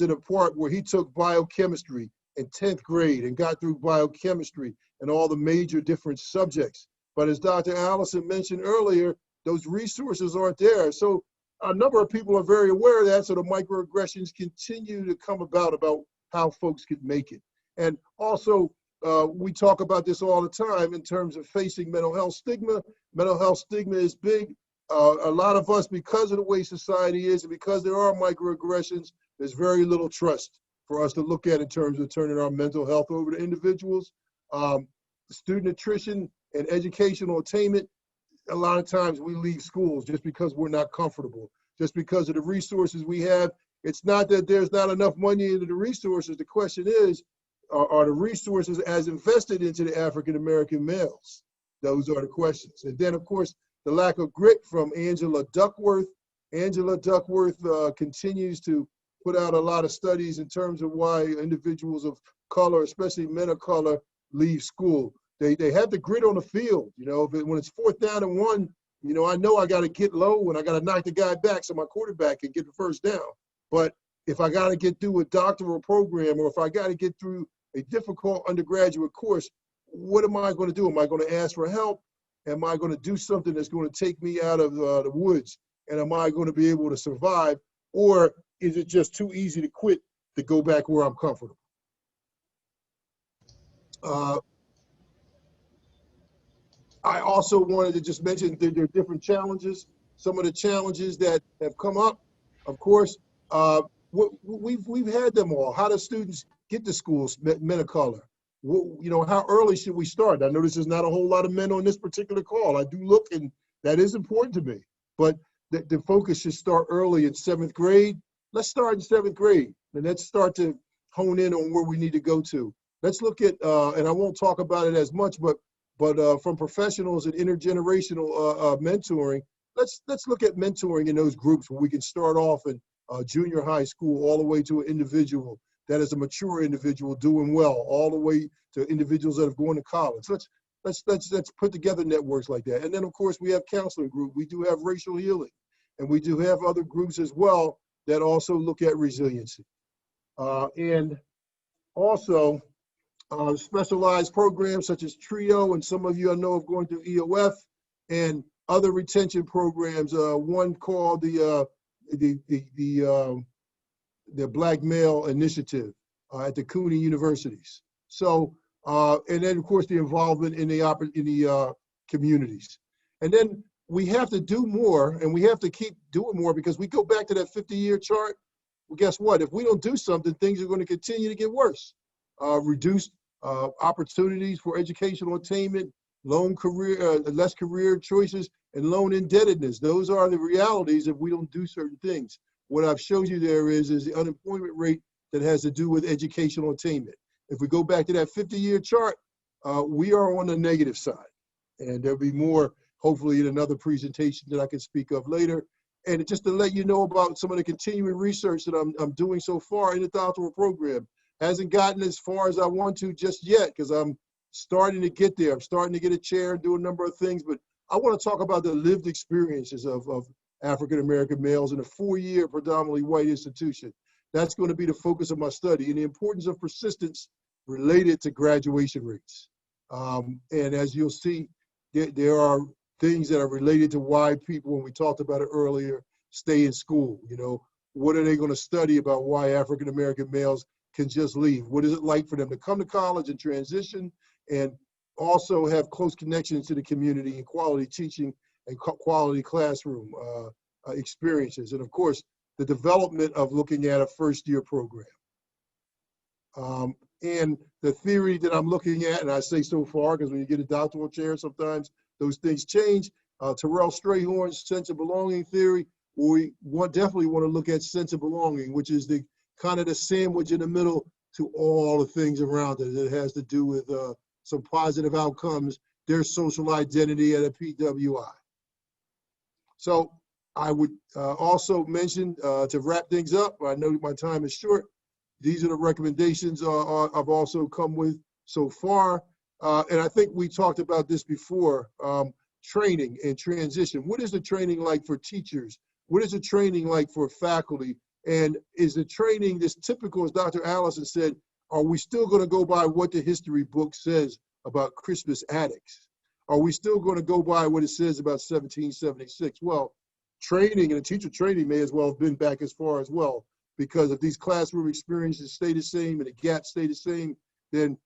it a part where he took biochemistry in 10th grade and got through biochemistry and all the major different subjects. But as Dr. Allison mentioned earlier, those resources aren't there. So a number of people are very aware of that, so the microaggressions continue to come about how folks could make it. And also, we talk about this all the time in terms of facing mental health stigma. Mental health stigma is big. A lot of us, because of the way society is and because there are microaggressions, there's very little trust for us to look at in terms of turning our mental health over to individuals. Student attrition and educational attainment, a lot of times we leave schools just because we're not comfortable, just because of the resources we have. It's not that there's not enough money into the resources. The question is, are the resources as invested into the African-American males? Those are the questions. And then, of course, the lack of grit from Angela Duckworth. Angela Duckworth continues to put out a lot of studies in terms of why individuals of color, especially men of color, leave school. They have the grit on the field, but when it's 4th down and 1, I know I got to get low and I got to knock the guy back so my quarterback can get the first down. But if I got to get through a doctoral program or if I got to get through a difficult undergraduate course, what am I going to do? Am I going to ask for help? Am I going to do something that's going to take me out of the woods? And am I going to be able to survive? Or is it just too easy to quit to go back where I'm comfortable? I also wanted to just mention that there are different challenges. Some of the challenges that have come up, of course, we've had them all. How do students get to schools, men of color? How early should we start? I know this is not a whole lot of men on this particular call. I do look, and that is important to me. But the focus should start early in 7th grade. Let's start in 7th grade, and let's start to hone in on where we need to go to. Let's look at, and I won't talk about it as much, but from professionals and intergenerational mentoring, let's look at mentoring in those groups where we can start off in junior high school all the way to an individual that is a mature individual doing well, all the way to individuals that have gone to college. let's put together networks like that. And then of course we have counseling group. We do have racial healing, and we do have other groups as well that also look at resiliency. And also specialized programs such as TRIO, and some of you I know of going through EOF, and other retention programs. One called the Black Male Initiative at the CUNY universities. So, and then of course the involvement in the communities. And then we have to do more, and we have to keep doing more, because we go back to that 50-year chart. Well, guess what? If we don't do something, things are going to continue to get worse. Reduced opportunities for educational attainment, less career choices, and loan indebtedness. Those are the realities if we don't do certain things. What I've showed you there is the unemployment rate that has to do with educational attainment. If we go back to that 50-year chart, we are on the negative side. And there'll be more, hopefully, in another presentation that I can speak of later. And just to let you know about some of the continuing research that I'm doing so far in the doctoral program. Hasn't gotten as far as I want to just yet, because I'm starting to get there. I'm starting to get a chair and do a number of things, but I want to talk about the lived experiences of African-American males in a 4-year predominantly white institution. That's going to be the focus of my study, and the importance of persistence related to graduation rates. And as you'll see, there are things that are related to why people, when we talked about it earlier, stay in school. You know, what are they going to study about why African-American males can just leave? What is it like for them to come to college and transition, and also have close connections to the community and quality teaching and quality classroom experiences? And of course, the development of looking at a first-year program. And the theory that I'm looking at, and I say so far, because when you get a doctoral chair, sometimes those things change. Terrell Strayhorn's sense of belonging theory, we definitely want to look at sense of belonging, which is the kind of the sandwich in the middle to all the things around it. It has to do with some positive outcomes, their social identity at a PWI. So I would also mention, to wrap things up, I know my time is short, these are the recommendations I've also come with so far. And I think we talked about this before, training and transition. What is the training like for teachers? What is the training like for faculty? And is the training this typical, as Dr. Allison said, are we still going to go by what the history book says about Crispus Attucks? Are we still going to go by what it says about 1776? Well, training and teacher training may as well have been back as far as well, because if these classroom experiences stay the same and the gaps stay the same, then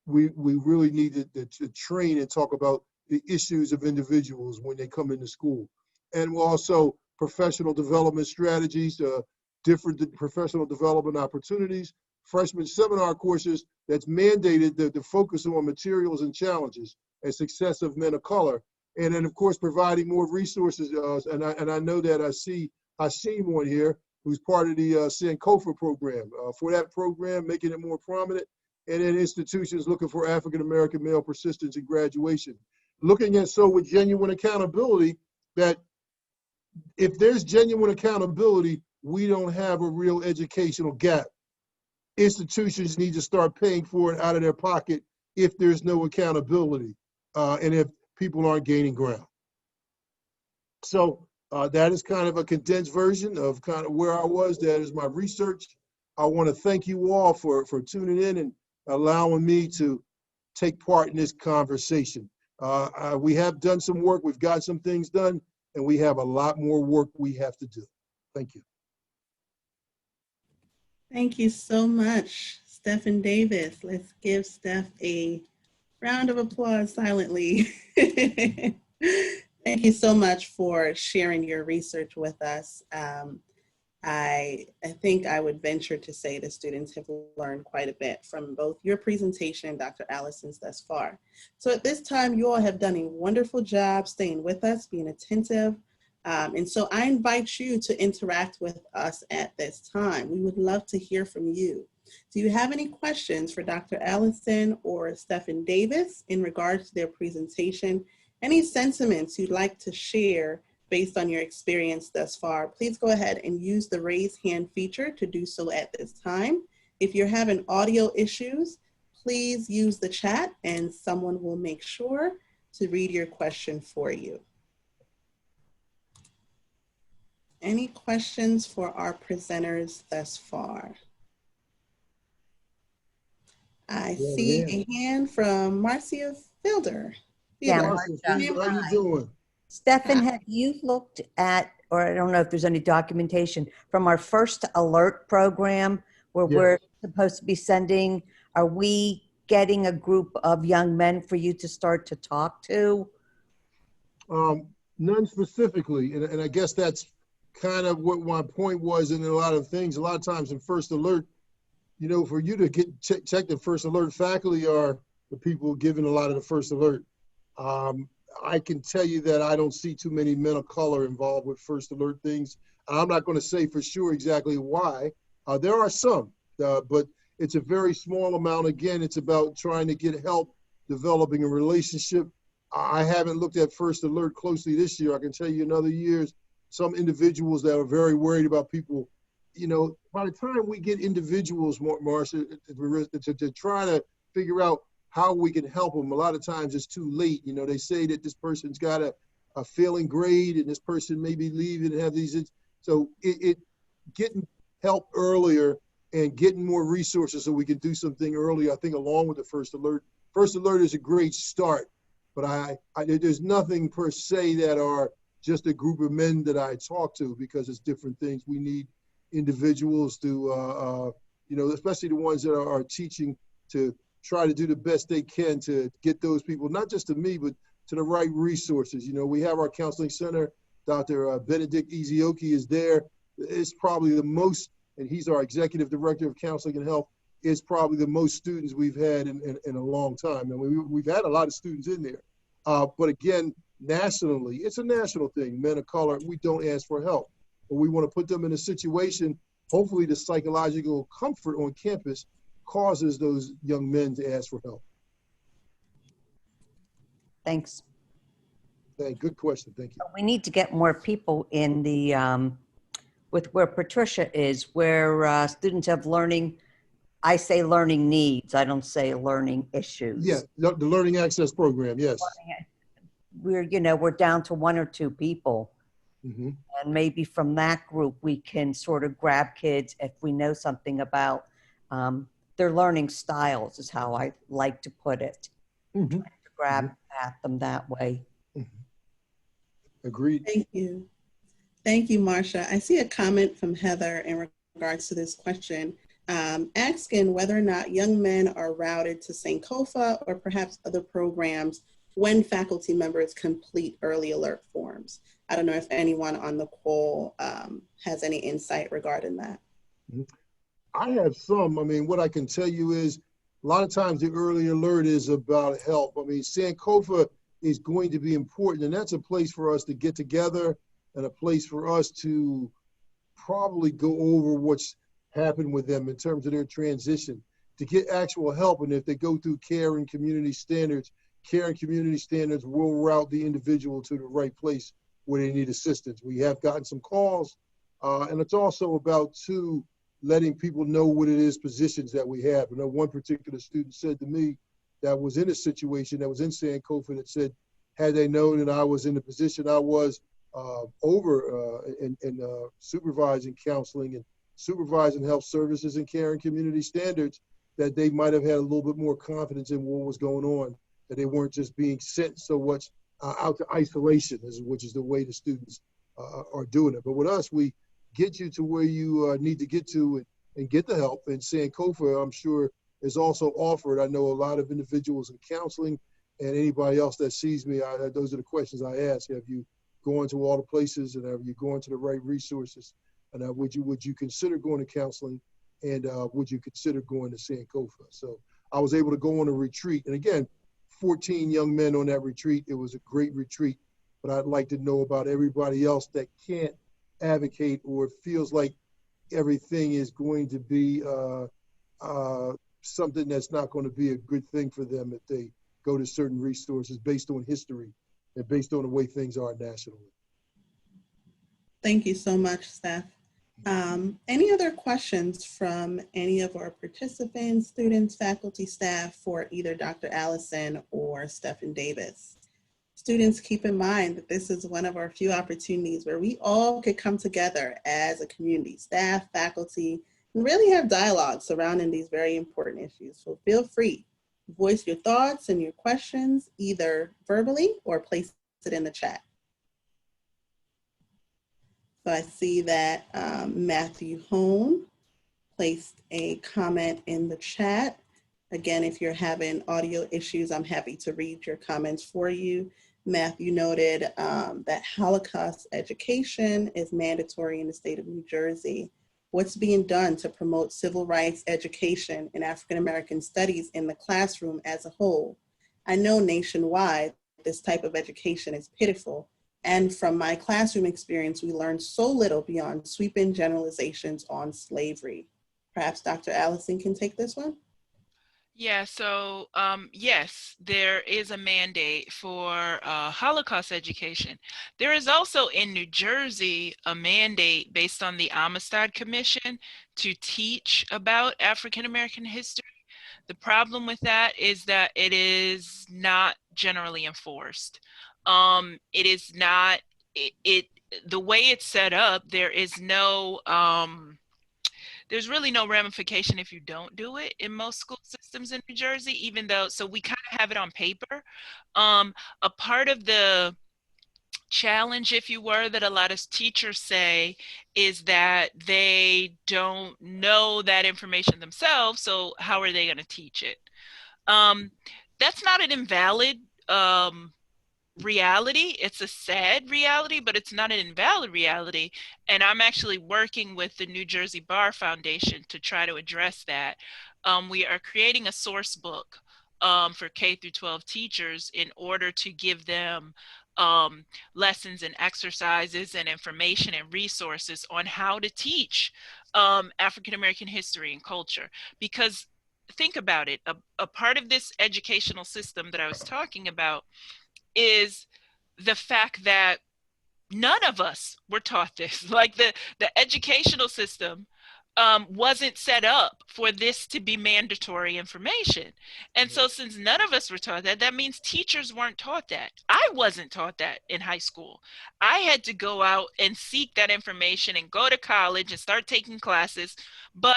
we really need to train and talk about the issues of individuals when they come into school. And also professional development strategies, different professional development opportunities, freshman seminar courses that's mandated to focus on materials and challenges and success of men of color. And then of course, providing more resources. And I know that I see Hashim on here, who's part of the Sankofa program. For that program, making it more prominent, and then institutions looking for African-American male persistence in graduation. Looking at with genuine accountability, that if there's genuine accountability, we don't have a real educational gap. Institutions need to start paying for it out of their pocket if there's no accountability, and if people aren't gaining ground. So that is kind of a condensed version of kind of where I was. That is my research. I want to thank you all for tuning in and allowing me to take part in this conversation. We have done some work, we've got some things done, and we have a lot more work we have to do. Thank you. Thank you so much, Stephen Davis. Let's give Steph a round of applause silently. Thank you so much for sharing your research with us. I think I would venture to say the students have learned quite a bit from both your presentation and Dr. Allison's thus far. So at this time, you all have done a wonderful job staying with us, being attentive. And so I invite you to interact with us at this time. We would love to hear from you. Do you have any questions for Dr. Allison or Stephen Davis in regards to their presentation? Any sentiments you'd like to share based on your experience thus far? Please go ahead and use the raise hand feature to do so at this time. If you're having audio issues, please use the chat and someone will make sure to read your question for you. Any questions for our presenters thus far? I see a hand from Marcia Fielder. Yeah, Marcia, how you doing? Stefan, have you looked at, or I don't know if there's any documentation from our first alert program where we're supposed to be sending, are we getting a group of young men for you to start to talk to? None specifically, and I guess that's kind of what my point was in a lot of things. A lot of times in first alert, you know, for you to get check the first alert, faculty are the people giving a lot of the first alert. I can tell you that I don't see too many men of color involved with first alert things. I'm not going to say for sure exactly why. There are some, but it's a very small amount. Again, it's about trying to get help developing a relationship. I haven't looked at first alert closely this year. I can tell you in other years, some individuals that are very worried about people, you know, by the time we get individuals, Marcia, to try to figure out how we can help them, a lot of times it's too late. You know, they say that this person's got a failing grade and this person may be leaving and have these. So getting help earlier and getting more resources so we can do something early, I think, along with the first alert. First alert is a great start, but there's nothing per se that are just a group of men that I talk to, because it's different things. We need individuals to, you know, especially the ones that are teaching, to try to do the best they can to get those people, not just to me, but to the right resources. You know, we have our counseling center. Dr. Benedict Ezioki is there. It's probably the most, and he's our executive director of counseling and health, is probably the most students we've had in a long time. And we've had a lot of students in there. But again, nationally, it's a national thing. Men of color, we don't ask for help, but we want to put them in a situation, hopefully the psychological comfort on campus causes those young men to ask for help. Thanks. Good question, thank you. We need to get more people in the, with where Patricia is, where students have learning, I say learning needs, I don't say learning issues. Yeah, the Learning Access Program, yes. We're, you know, we're down to 1 or 2 people. Mm-hmm. And maybe from that group, we can sort of grab kids if we know something about their learning styles, is how I like to put it. Mm-hmm. Trying to grab at them that way. Mm-hmm. Agreed. Thank you. Thank you, Marcia. I see a comment from Heather in regards to this question, asking whether or not young men are routed to Sankofa or perhaps other programs when faculty members complete early alert forms. I don't know if anyone on the call has any insight regarding that. I have some. I mean, what I can tell you is a lot of times the early alert is about help. I mean, Sankofa is going to be important, and that's a place for us to get together and a place for us to probably go over what's happened with them in terms of their transition, to get actual help. And if they go through care and community standards will route the individual to the right place where they need assistance. We have gotten some calls, and it's also about, too, letting people know what it is, positions that we have. I know one particular student said to me that was in a situation that was in Sankofa that said, had they known that I was in the position I was supervising counseling and supervising health services and care and community standards, that they might have had a little bit more confidence in what was going on, that they weren't just being sent so much out to isolation, which is the way the students are doing it. But with us, we get you to where you need to get to and get the help. And Sankofa, I'm sure, is also offered. I know a lot of individuals in counseling and anybody else that sees me, those are the questions I ask. Have you gone to all the places, and have you gone to the right resources? And would you consider going to counseling, and would you consider going to Sankofa? So I was able to go on a retreat. And again, 14 young men on that retreat. It was a great retreat, but I'd like to know about everybody else that can't advocate or feels like everything is going to be something that's not going to be a good thing for them if they go to certain resources based on history and based on the way things are nationally. Thank you so much, Steph. Any other questions from any of our participants, students, faculty, staff for either Dr. Allison or Stephen Davis? Students, keep in mind that this is one of our few opportunities where we all could come together as a community, staff, faculty, and really have dialogue surrounding these very important issues. So feel free to voice your thoughts and your questions either verbally or place it in the chat. So I see that Matthew Hone placed a comment in the chat. Again, if you're having audio issues, I'm happy to read your comments for you. Matthew noted that Holocaust education is mandatory in the state of New Jersey. What's being done to promote civil rights education and African American studies in the classroom as a whole? I know nationwide this type of education is pitiful, and from my classroom experience, we learned so little beyond sweeping generalizations on slavery. Perhaps Dr. Allison can take this one. Yeah, so yes, there is a mandate for Holocaust education. There is also in New Jersey a mandate based on the Amistad Commission to teach about African American history. The problem with that is that it is not generally enforced. It is not, the way it's set up, there is no, there's really no ramification if you don't do it in most school systems in New Jersey, even though, so we kind of have it on paper. A part of the challenge, if you were, that a lot of teachers say is that they don't know that information themselves, so how are they going to teach it? That's not an invalid reality. It's a sad reality, but it's not an invalid reality. And I'm actually working with the New Jersey Bar Foundation to try to address that. We are creating a source book for K through 12 teachers in order to give them lessons and exercises and information and resources on how to teach African American history and culture. Because think about it, a part of this educational system that I was talking about is the fact that none of us were taught this. Like the educational system wasn't set up for this to be mandatory information. And so since none of us were taught that, that means teachers weren't taught that. I wasn't taught that in high school. I had to go out and seek that information and go to college and start taking classes. But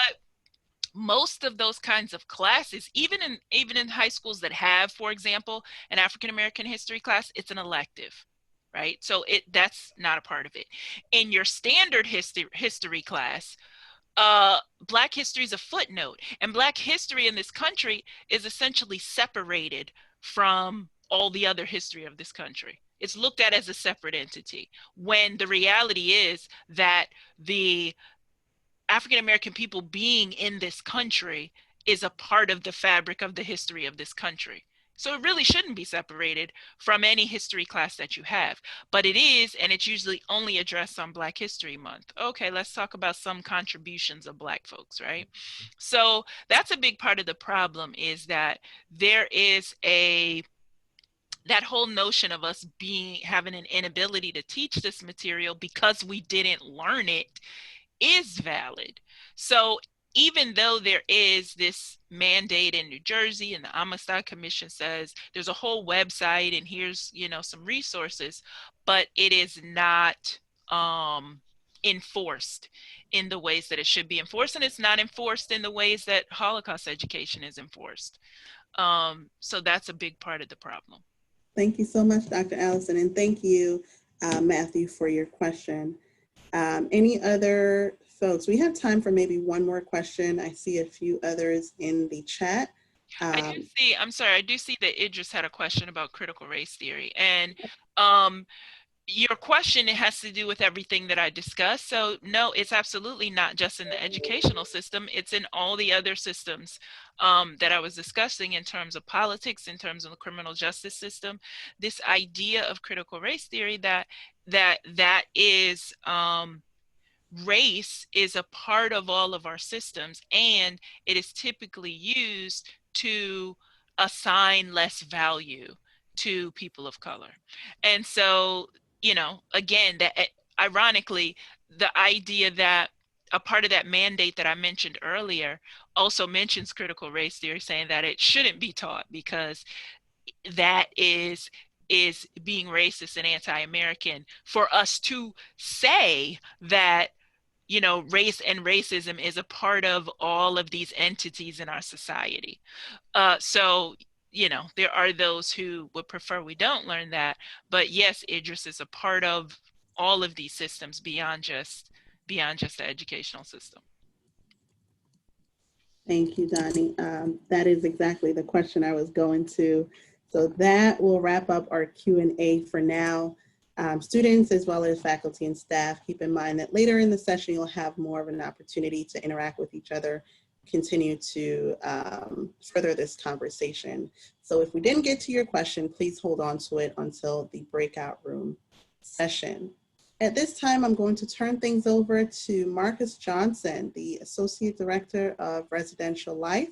most of those kinds of classes, even in high schools that have, for example, an African American history class, it's an elective, right? So that's not a part of it. In your standard history class, Black history is a footnote, and Black history in this country is essentially separated from all the other history of this country. It's looked at as a separate entity, when the reality is that the African American people being in this country is a part of the fabric of the history of this country. So it really shouldn't be separated from any history class that you have, but it is, and it's usually only addressed on Black History Month. Okay, let's talk about some contributions of Black folks, right? So that's a big part of the problem, is that there is that whole notion of us having an inability to teach this material because we didn't learn it is valid. So even though there is this mandate in New Jersey and the Amistad Commission says there's a whole website and here's, some resources, but it is not enforced in the ways that it should be enforced, and it's not enforced in the ways that Holocaust education is enforced. So that's a big part of the problem. Thank you so much, Dr. Allison, and thank you, Matthew, for your question. Any other folks? We have time for maybe one more question. I see a few others in the chat. I do see that Idris had a question about critical race theory. And your question, it has to do with everything that I discussed. So no, it's absolutely not just in the educational system. It's in all the other systems that I was discussing in terms of politics, in terms of the criminal justice system. This idea of critical race theory that is race is a part of all of our systems, and it is typically used to assign less value to people of color. And so, again, that ironically, the idea that a part of that mandate that I mentioned earlier also mentions critical race theory, saying that it shouldn't be taught because that is being racist and anti-American for us to say that, you know, race and racism is a part of all of these entities in our society. So, you know, there are those who would prefer we don't learn that, but yes, Idris is a part of all of these systems beyond just the educational system. Thank you, Donnie. That is exactly the question I was going to. So that will wrap up our Q&A for now. Students, as well as faculty and staff, keep in mind that later in the session, you'll have more of an opportunity to interact with each other, continue to further this conversation. So if we didn't get to your question, please hold on to it until the breakout room session. At this time, I'm going to turn things over to Marcus Johnson, the Associate Director of Residential Life,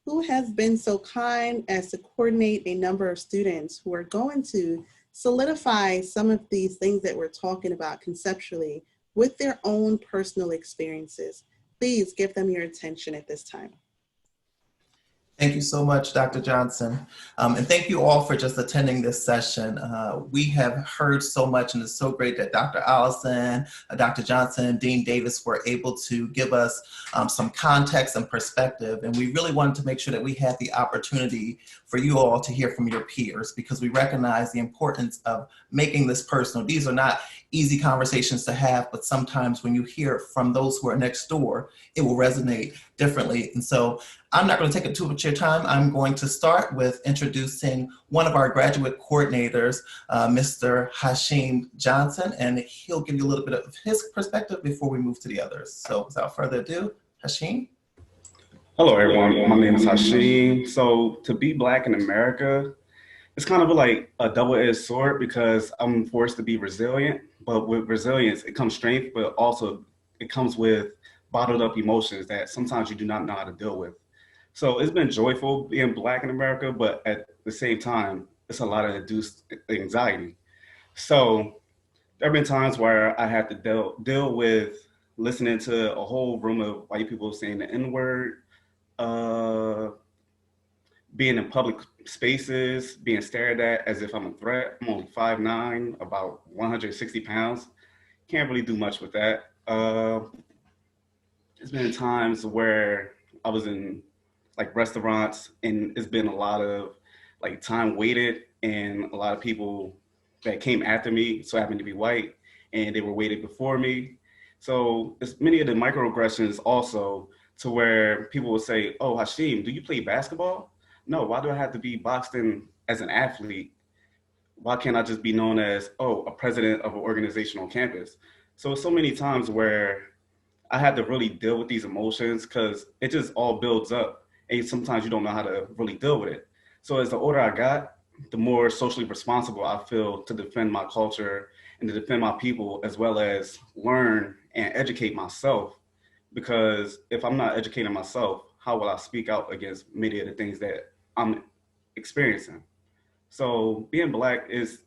who has been so kind as to coordinate a number of students who are going to solidify some of these things that we're talking about conceptually with their own personal experiences. Please give them your attention at this time. Thank you so much, Dr. Johnson. And thank you all for just attending this session. We have heard so much, and it's so great that Dr. Allison, Dr. Johnson, Dean Davis were able to give us some context and perspective. And we really wanted to make sure that we had the opportunity for you all to hear from your peers, because we recognize the importance of making this personal. These are not easy conversations to have, but sometimes when you hear from those who are next door, it will resonate differently. And so I'm not going to take up too much of your time. I'm going to start with introducing one of our graduate coordinators, Mr. Hashim Johnson, and he'll give you a little bit of his perspective before we move to the others. So without further ado, Hashim. Hello, everyone. My name is Hashim. So to be Black in America, it's kind of like a double-edged sword because I'm forced to be resilient, but with resilience, it comes strength, but also it comes with bottled up emotions that sometimes you do not know how to deal with. So it's been joyful being Black in America, but at the same time, it's a lot of induced anxiety. So there have been times where I had to deal with listening to a whole room of white people saying the N-word, being in public spaces, being stared at as if I'm a threat. I'm only 5'9", about 160 pounds. Can't really do much with that. There's been times where I was in like restaurants and it's been a lot of like time waited and a lot of people that came after me, so I happened to be white, and they were waited before me. So it's many of the microaggressions also to where people will say, oh, Hashim, do you play basketball? No, why do I have to be boxed in as an athlete? Why can't I just be known as, oh, a president of an organization on campus? So many times where I had to really deal with these emotions because it just all builds up and sometimes you don't know how to really deal with it. So as the older I got, the more socially responsible I feel to defend my culture and to defend my people, as well as learn and educate myself. Because if I'm not educating myself, how will I speak out against many of the things that I'm experiencing? So being Black it's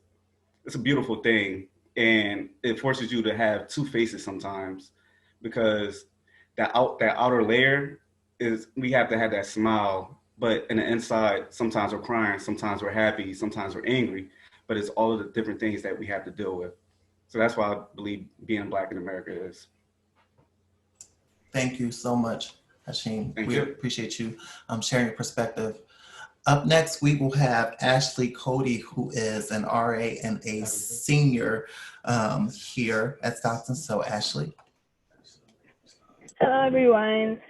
a beautiful thing, and it forces you to have two faces sometimes, because that outer layer is we have to have that smile, but in the inside, sometimes we're crying, sometimes we're happy, sometimes we're angry, but it's all of the different things that we have to deal with. So that's why I believe being Black in America is. Thank you so much, Hashim. Thank we you. appreciate you sharing your perspective. Up next, we will have Ashley Cody, who is an RA and a senior here at Stockton. So Ashley. Hello, everyone.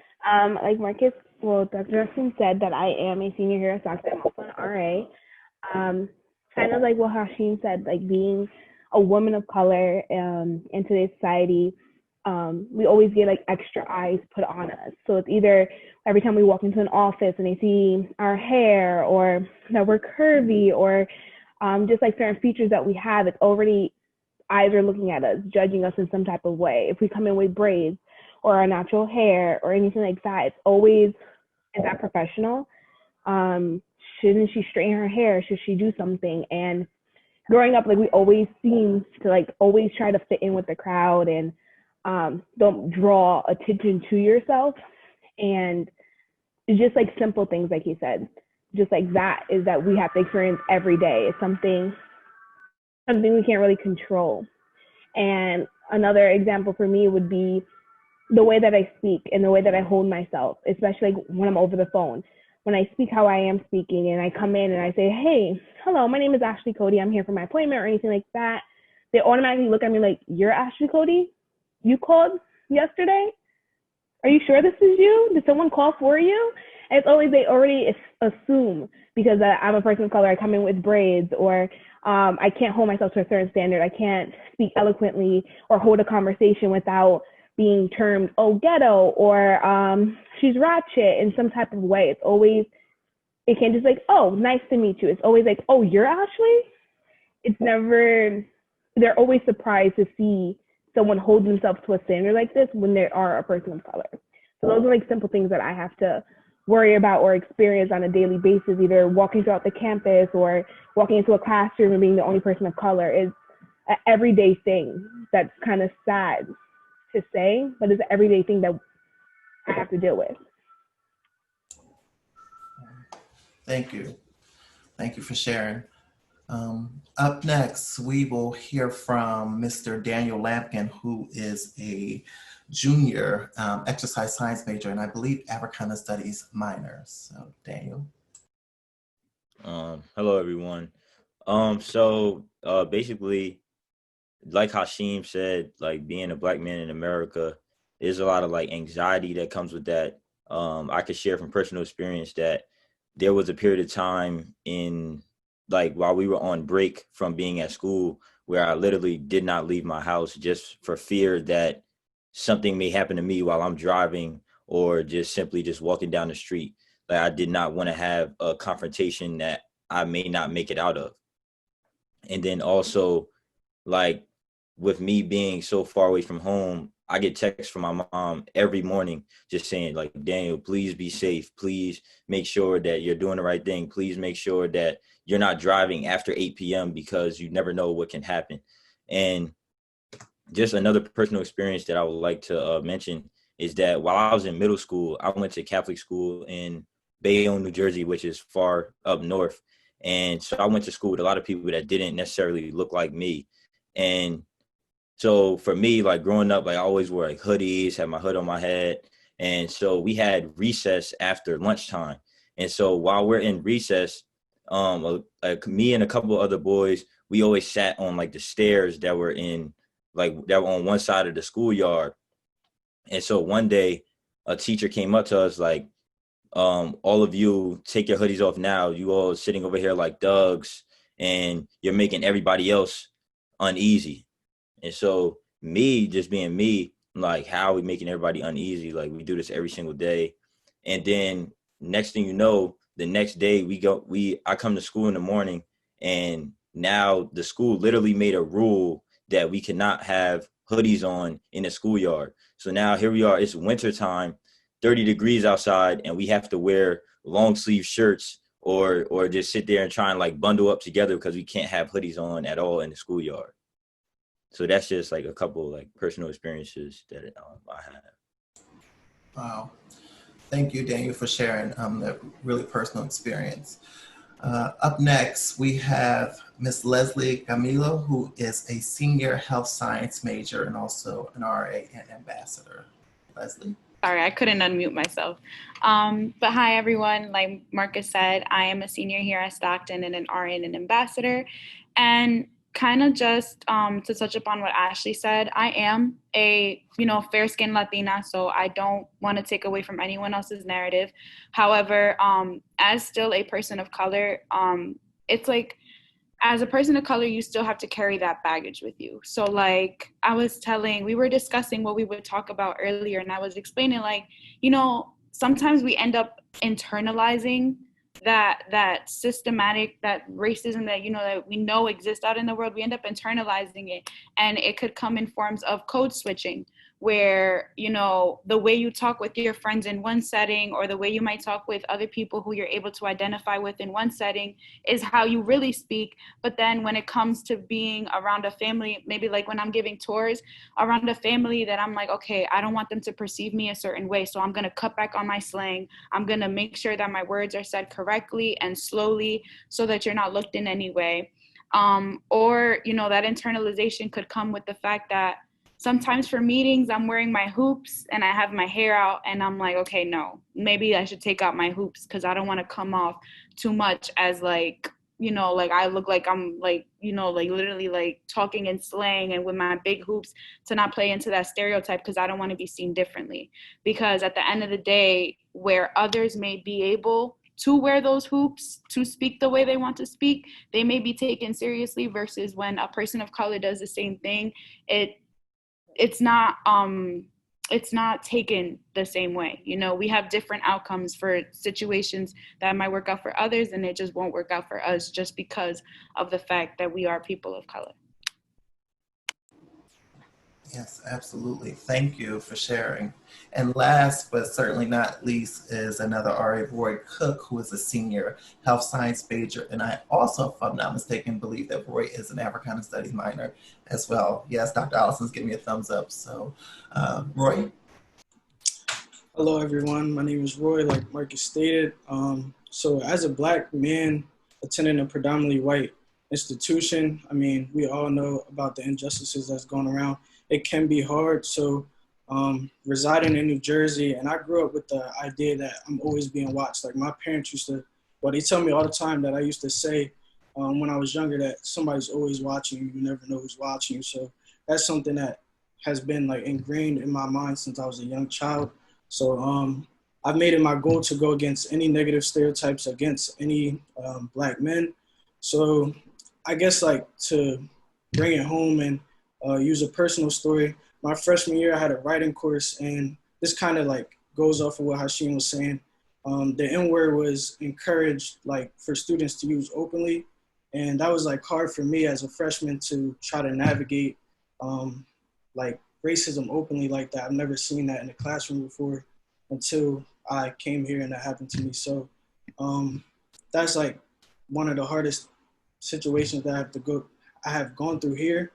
Like Marcus, Dr. Justin said that I am a senior here at Stockton. I'm also an RA. Kind of like what Hashim said, like being a woman of color in today's society, we always get like extra eyes put on us. So it's either every time we walk into an office and they see our hair or that we're curvy or just like certain features that we have, it's already eyes are looking at us, judging us in some type of way. If we come in with braids or our natural hair or anything like that, it's always, is that professional? Shouldn't she straighten her hair? Should she do something? And growing up, like we always seem to like always try to fit in with the crowd and don't draw attention to yourself. And it's just like simple things, like he said, just like that is that we have to experience every day. It's something we can't really control. And another example for me would be the way that I speak and the way that I hold myself, especially when I'm over the phone. When I speak how I am speaking and I come in and I say, hey, hello, my name is Ashley Cody. I'm here for my appointment or anything like that. They automatically look at me like, you're Ashley Cody? You called yesterday? Are you sure this is you? Did someone call for you? And it's always, they already assume because I'm a person of color, I come in with braids, or I can't hold myself to a certain standard. I can't speak eloquently or hold a conversation without being termed, oh, ghetto, or she's ratchet in some type of way. It's always, it can't just like, oh, nice to meet you. It's always like, oh, you're Ashley? It's never, they're always surprised to see someone hold themselves to a standard like this when they are a person of color. So those are like simple things that I have to worry about or experience on a daily basis, either walking throughout the campus or walking into a classroom and being the only person of color. Is an everyday thing that's kind of sad to say, but it's an everyday thing that I have to deal with. Thank you. Thank you for sharing. Up next, we will hear from Mr. Daniel Lampkin, who is a junior exercise science major, and I believe Africana Studies minor. So, Daniel. Hello, everyone. Basically, like Hashim said, like being a Black man in America, there's a lot of like anxiety that comes with that. I could share from personal experience that there was a period of time in like while we were on break from being at school where I literally did not leave my house just for fear that something may happen to me while I'm driving or just simply just walking down the street. Like I did not want to have a confrontation that I may not make it out of. And then also like with me being so far away from home, I get texts from my mom every morning just saying like, Daniel, please be safe. Please make sure that you're doing the right thing. Please make sure that you're not driving after 8 p.m. because you never know what can happen. And just another personal experience that I would like to mention is that while I was in middle school, I went to Catholic school in Bayonne, New Jersey, which is far up north. And so I went to school with a lot of people that didn't necessarily look like me. And so for me, like growing up, like I always wore like hoodies, had my hood on my head. And so we had recess after lunchtime. And so while we're in recess, like me and a couple of other boys, we always sat on like the stairs that were in like that were on one side of the schoolyard. And so one day a teacher came up to us like, all of you take your hoodies off now. You all sitting over here like thugs and you're making everybody else uneasy. And so me just being me, like how are we making everybody uneasy? Like we do this every single day. And then next thing you know, the next day I come to school in the morning and now the school literally made a rule that we cannot have hoodies on in the schoolyard. So now here we are, it's winter time, 30 degrees outside, and we have to wear long sleeve shirts or just sit there and try and like bundle up together because we can't have hoodies on at all in the schoolyard. So that's just like a couple like personal experiences that I have. Wow. Thank you, Daniel, for sharing that really personal experience. Up next, we have Miss Leslie Camilo, who is a senior health science major and also an RA and ambassador. Leslie. Sorry, I couldn't unmute myself. But hi, everyone. Like Marcus said, I am a senior here at Stockton and an RA and an ambassador. And kind of just to touch upon what Ashley said, I am a, fair-skinned Latina, so I don't want to take away from anyone else's narrative. However, as still a person of color, it's like, as a person of color, you still have to carry that baggage with you. So like we were discussing what we would talk about earlier, and I was explaining like, sometimes we end up internalizing that systematic, that racism that, that we know exists out in the world. We end up internalizing it, and it could come in forms of code switching, where, you know, the way you talk with your friends in one setting, or the way you might talk with other people who you're able to identify with in one setting, is how you really speak. But then when it comes to being around a family, maybe like when I'm giving tours around a family, that I'm like, okay, I don't want them to perceive me a certain way, so I'm going to cut back on my slang. I'm going to make sure that my words are said correctly and slowly, so that you're not looked in any way. Or, you know, that internalization could come with the fact that sometimes for meetings, I'm wearing my hoops and I have my hair out, and I'm like, okay, no, maybe I should take out my hoops, because I don't want to come off too much as like, you know, like I look like I'm like, you know, like literally like talking in slang and with my big hoops, to not play into that stereotype, because I don't want to be seen differently. Because at the end of the day, where others may be able to wear those hoops to speak the way they want to speak, they may be taken seriously, versus when a person of color does the same thing, it's not taken the same way. You know, we have different outcomes for situations that might work out for others, and it just won't work out for us, just because of the fact that we are people of color. Yes, absolutely. Thank you for sharing. And last but certainly not least is another RA, Roy Cook, who is a senior health science major. And I also, if I'm not mistaken, believe that Roy is an Africana Studies minor as well. Yes, Dr. Allison's giving me a thumbs up. So, Roy? Hello, everyone. My name is Roy, like Marcus stated. So as a Black man attending a predominantly white institution, I mean, we all know about the injustices that's going around. It can be hard. So residing in New Jersey, and I grew up with the idea that I'm always being watched. Like my parents used to, well, they tell me all the time that I used to say when I was younger that somebody's always watching you. You never know who's watching you. So that's something that has been like ingrained in my mind since I was a young child. So I've made it my goal to go against any negative stereotypes against any Black men. So I guess like to bring it home and use a personal story, my freshman year I had a writing course, and this kind of like goes off of what Hashim was saying. The N-word was encouraged like for students to use openly, and that was like hard for me as a freshman to try to navigate like racism openly like that. I've never seen that in a classroom before until I came here and that happened to me. So that's like one of the hardest situations that I have gone through here.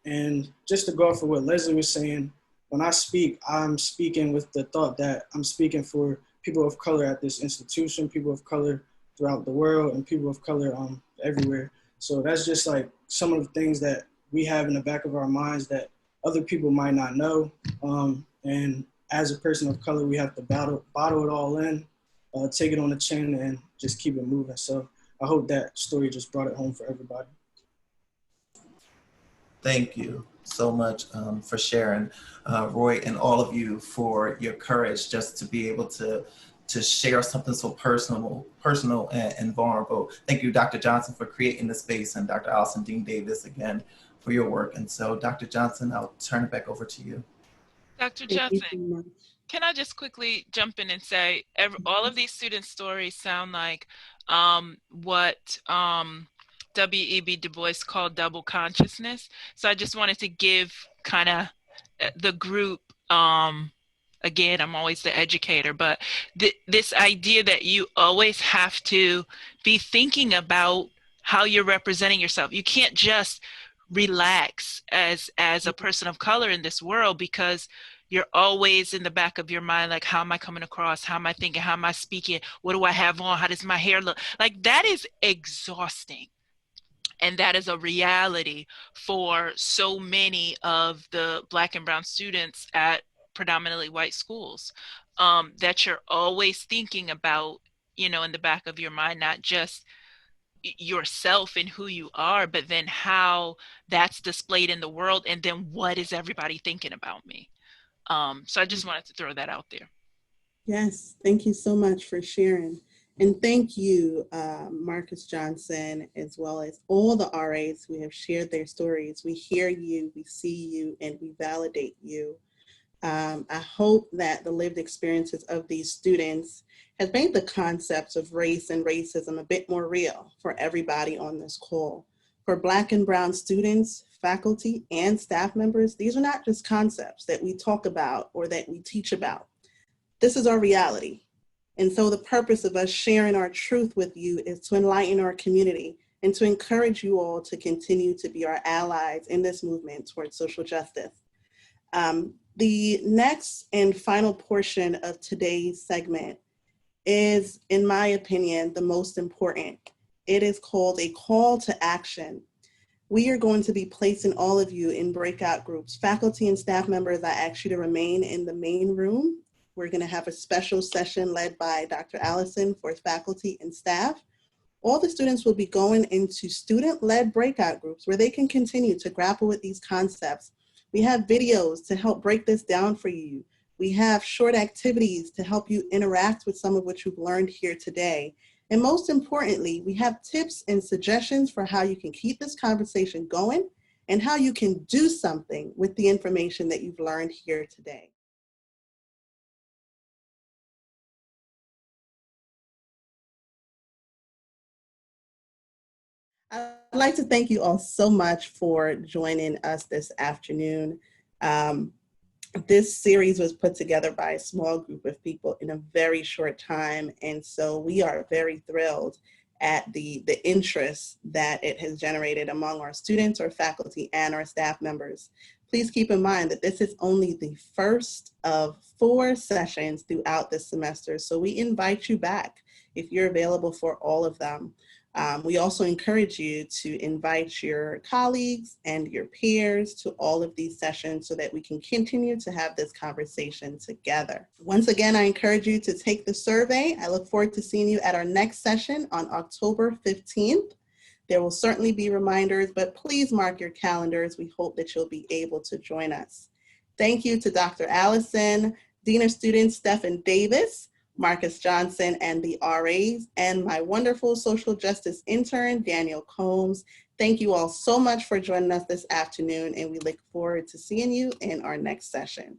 And just to go off of what Leslie was saying, when I speak, I'm speaking with the thought that I'm speaking for people of color at this institution, people of color throughout the world, and people of color everywhere. So that's just like some of the things that we have in the back of our minds that other people might not know. And as a person of color, we have to bottle it all in, take it on the chin, and just keep it moving. So I hope that story just brought it home for everybody. Thank you so much for sharing, Roy, and all of you for your courage just to be able to share something so personal and vulnerable. Thank you, Dr. Johnson, for creating the space, and Dr. Allison Dean Davis again for your work. And so, Dr. Johnson, I'll turn it back over to you. Dr. Johnson, can I just quickly jump in and say, all of these student stories sound like what W.E.B. Du Bois called double consciousness. So I just wanted to give kind of the group, again, I'm always the educator, but this idea that you always have to be thinking about how you're representing yourself. You can't just relax as a person of color in this world, because you're always in the back of your mind, like, how am I coming across? How am I thinking? How am I speaking? What do I have on? How does my hair look? Like, that is exhausting. And that is a reality for so many of the Black and brown students at predominantly white schools, that you're always thinking about, in the back of your mind, not just yourself and who you are, but then how that's displayed in the world. And then what is everybody thinking about me? So I just wanted to throw that out there. Yes, thank you so much for sharing. And thank you, Marcus Johnson, as well as all the RAs who have shared their stories. We hear you, we see you, and we validate you. I hope that the lived experiences of these students has made the concepts of race and racism a bit more real for everybody on this call. For Black and Brown students, faculty, and staff members, these are not just concepts that we talk about or that we teach about. This is our reality. And so the purpose of us sharing our truth with you is to enlighten our community and to encourage you all to continue to be our allies in this movement towards social justice. The next and final portion of today's segment is, in my opinion, the most important. It is called a call to action. We are going to be placing all of you in breakout groups. Faculty and staff members, I ask you to remain in the main room. We're going to have a special session led by Dr. Allison for faculty and staff. All the students will be going into student-led breakout groups where they can continue to grapple with these concepts. We have videos to help break this down for you. We have short activities to help you interact with some of what you've learned here today. And most importantly, we have tips and suggestions for how you can keep this conversation going and how you can do something with the information that you've learned here today. I'd like to thank you all so much for joining us this afternoon. This series was put together by a small group of people in a very short time, and so we are very thrilled at the interest that it has generated among our students, our faculty, and our staff members. Please keep in mind that this is only the first of 4 sessions throughout this semester, so we invite you back if you're available for all of them. We also encourage you to invite your colleagues and your peers to all of these sessions so that we can continue to have this conversation together. Once again, I encourage you to take the survey. I look forward to seeing you at our next session on October 15th. There will certainly be reminders, but please mark your calendars. We hope that you'll be able to join us. Thank you to Dr. Allison, Dean of Students Stephen Davis, Marcus Johnson, and the RAs, and my wonderful social justice intern, Daniel Combs. Thank you all so much for joining us this afternoon, and we look forward to seeing you in our next session.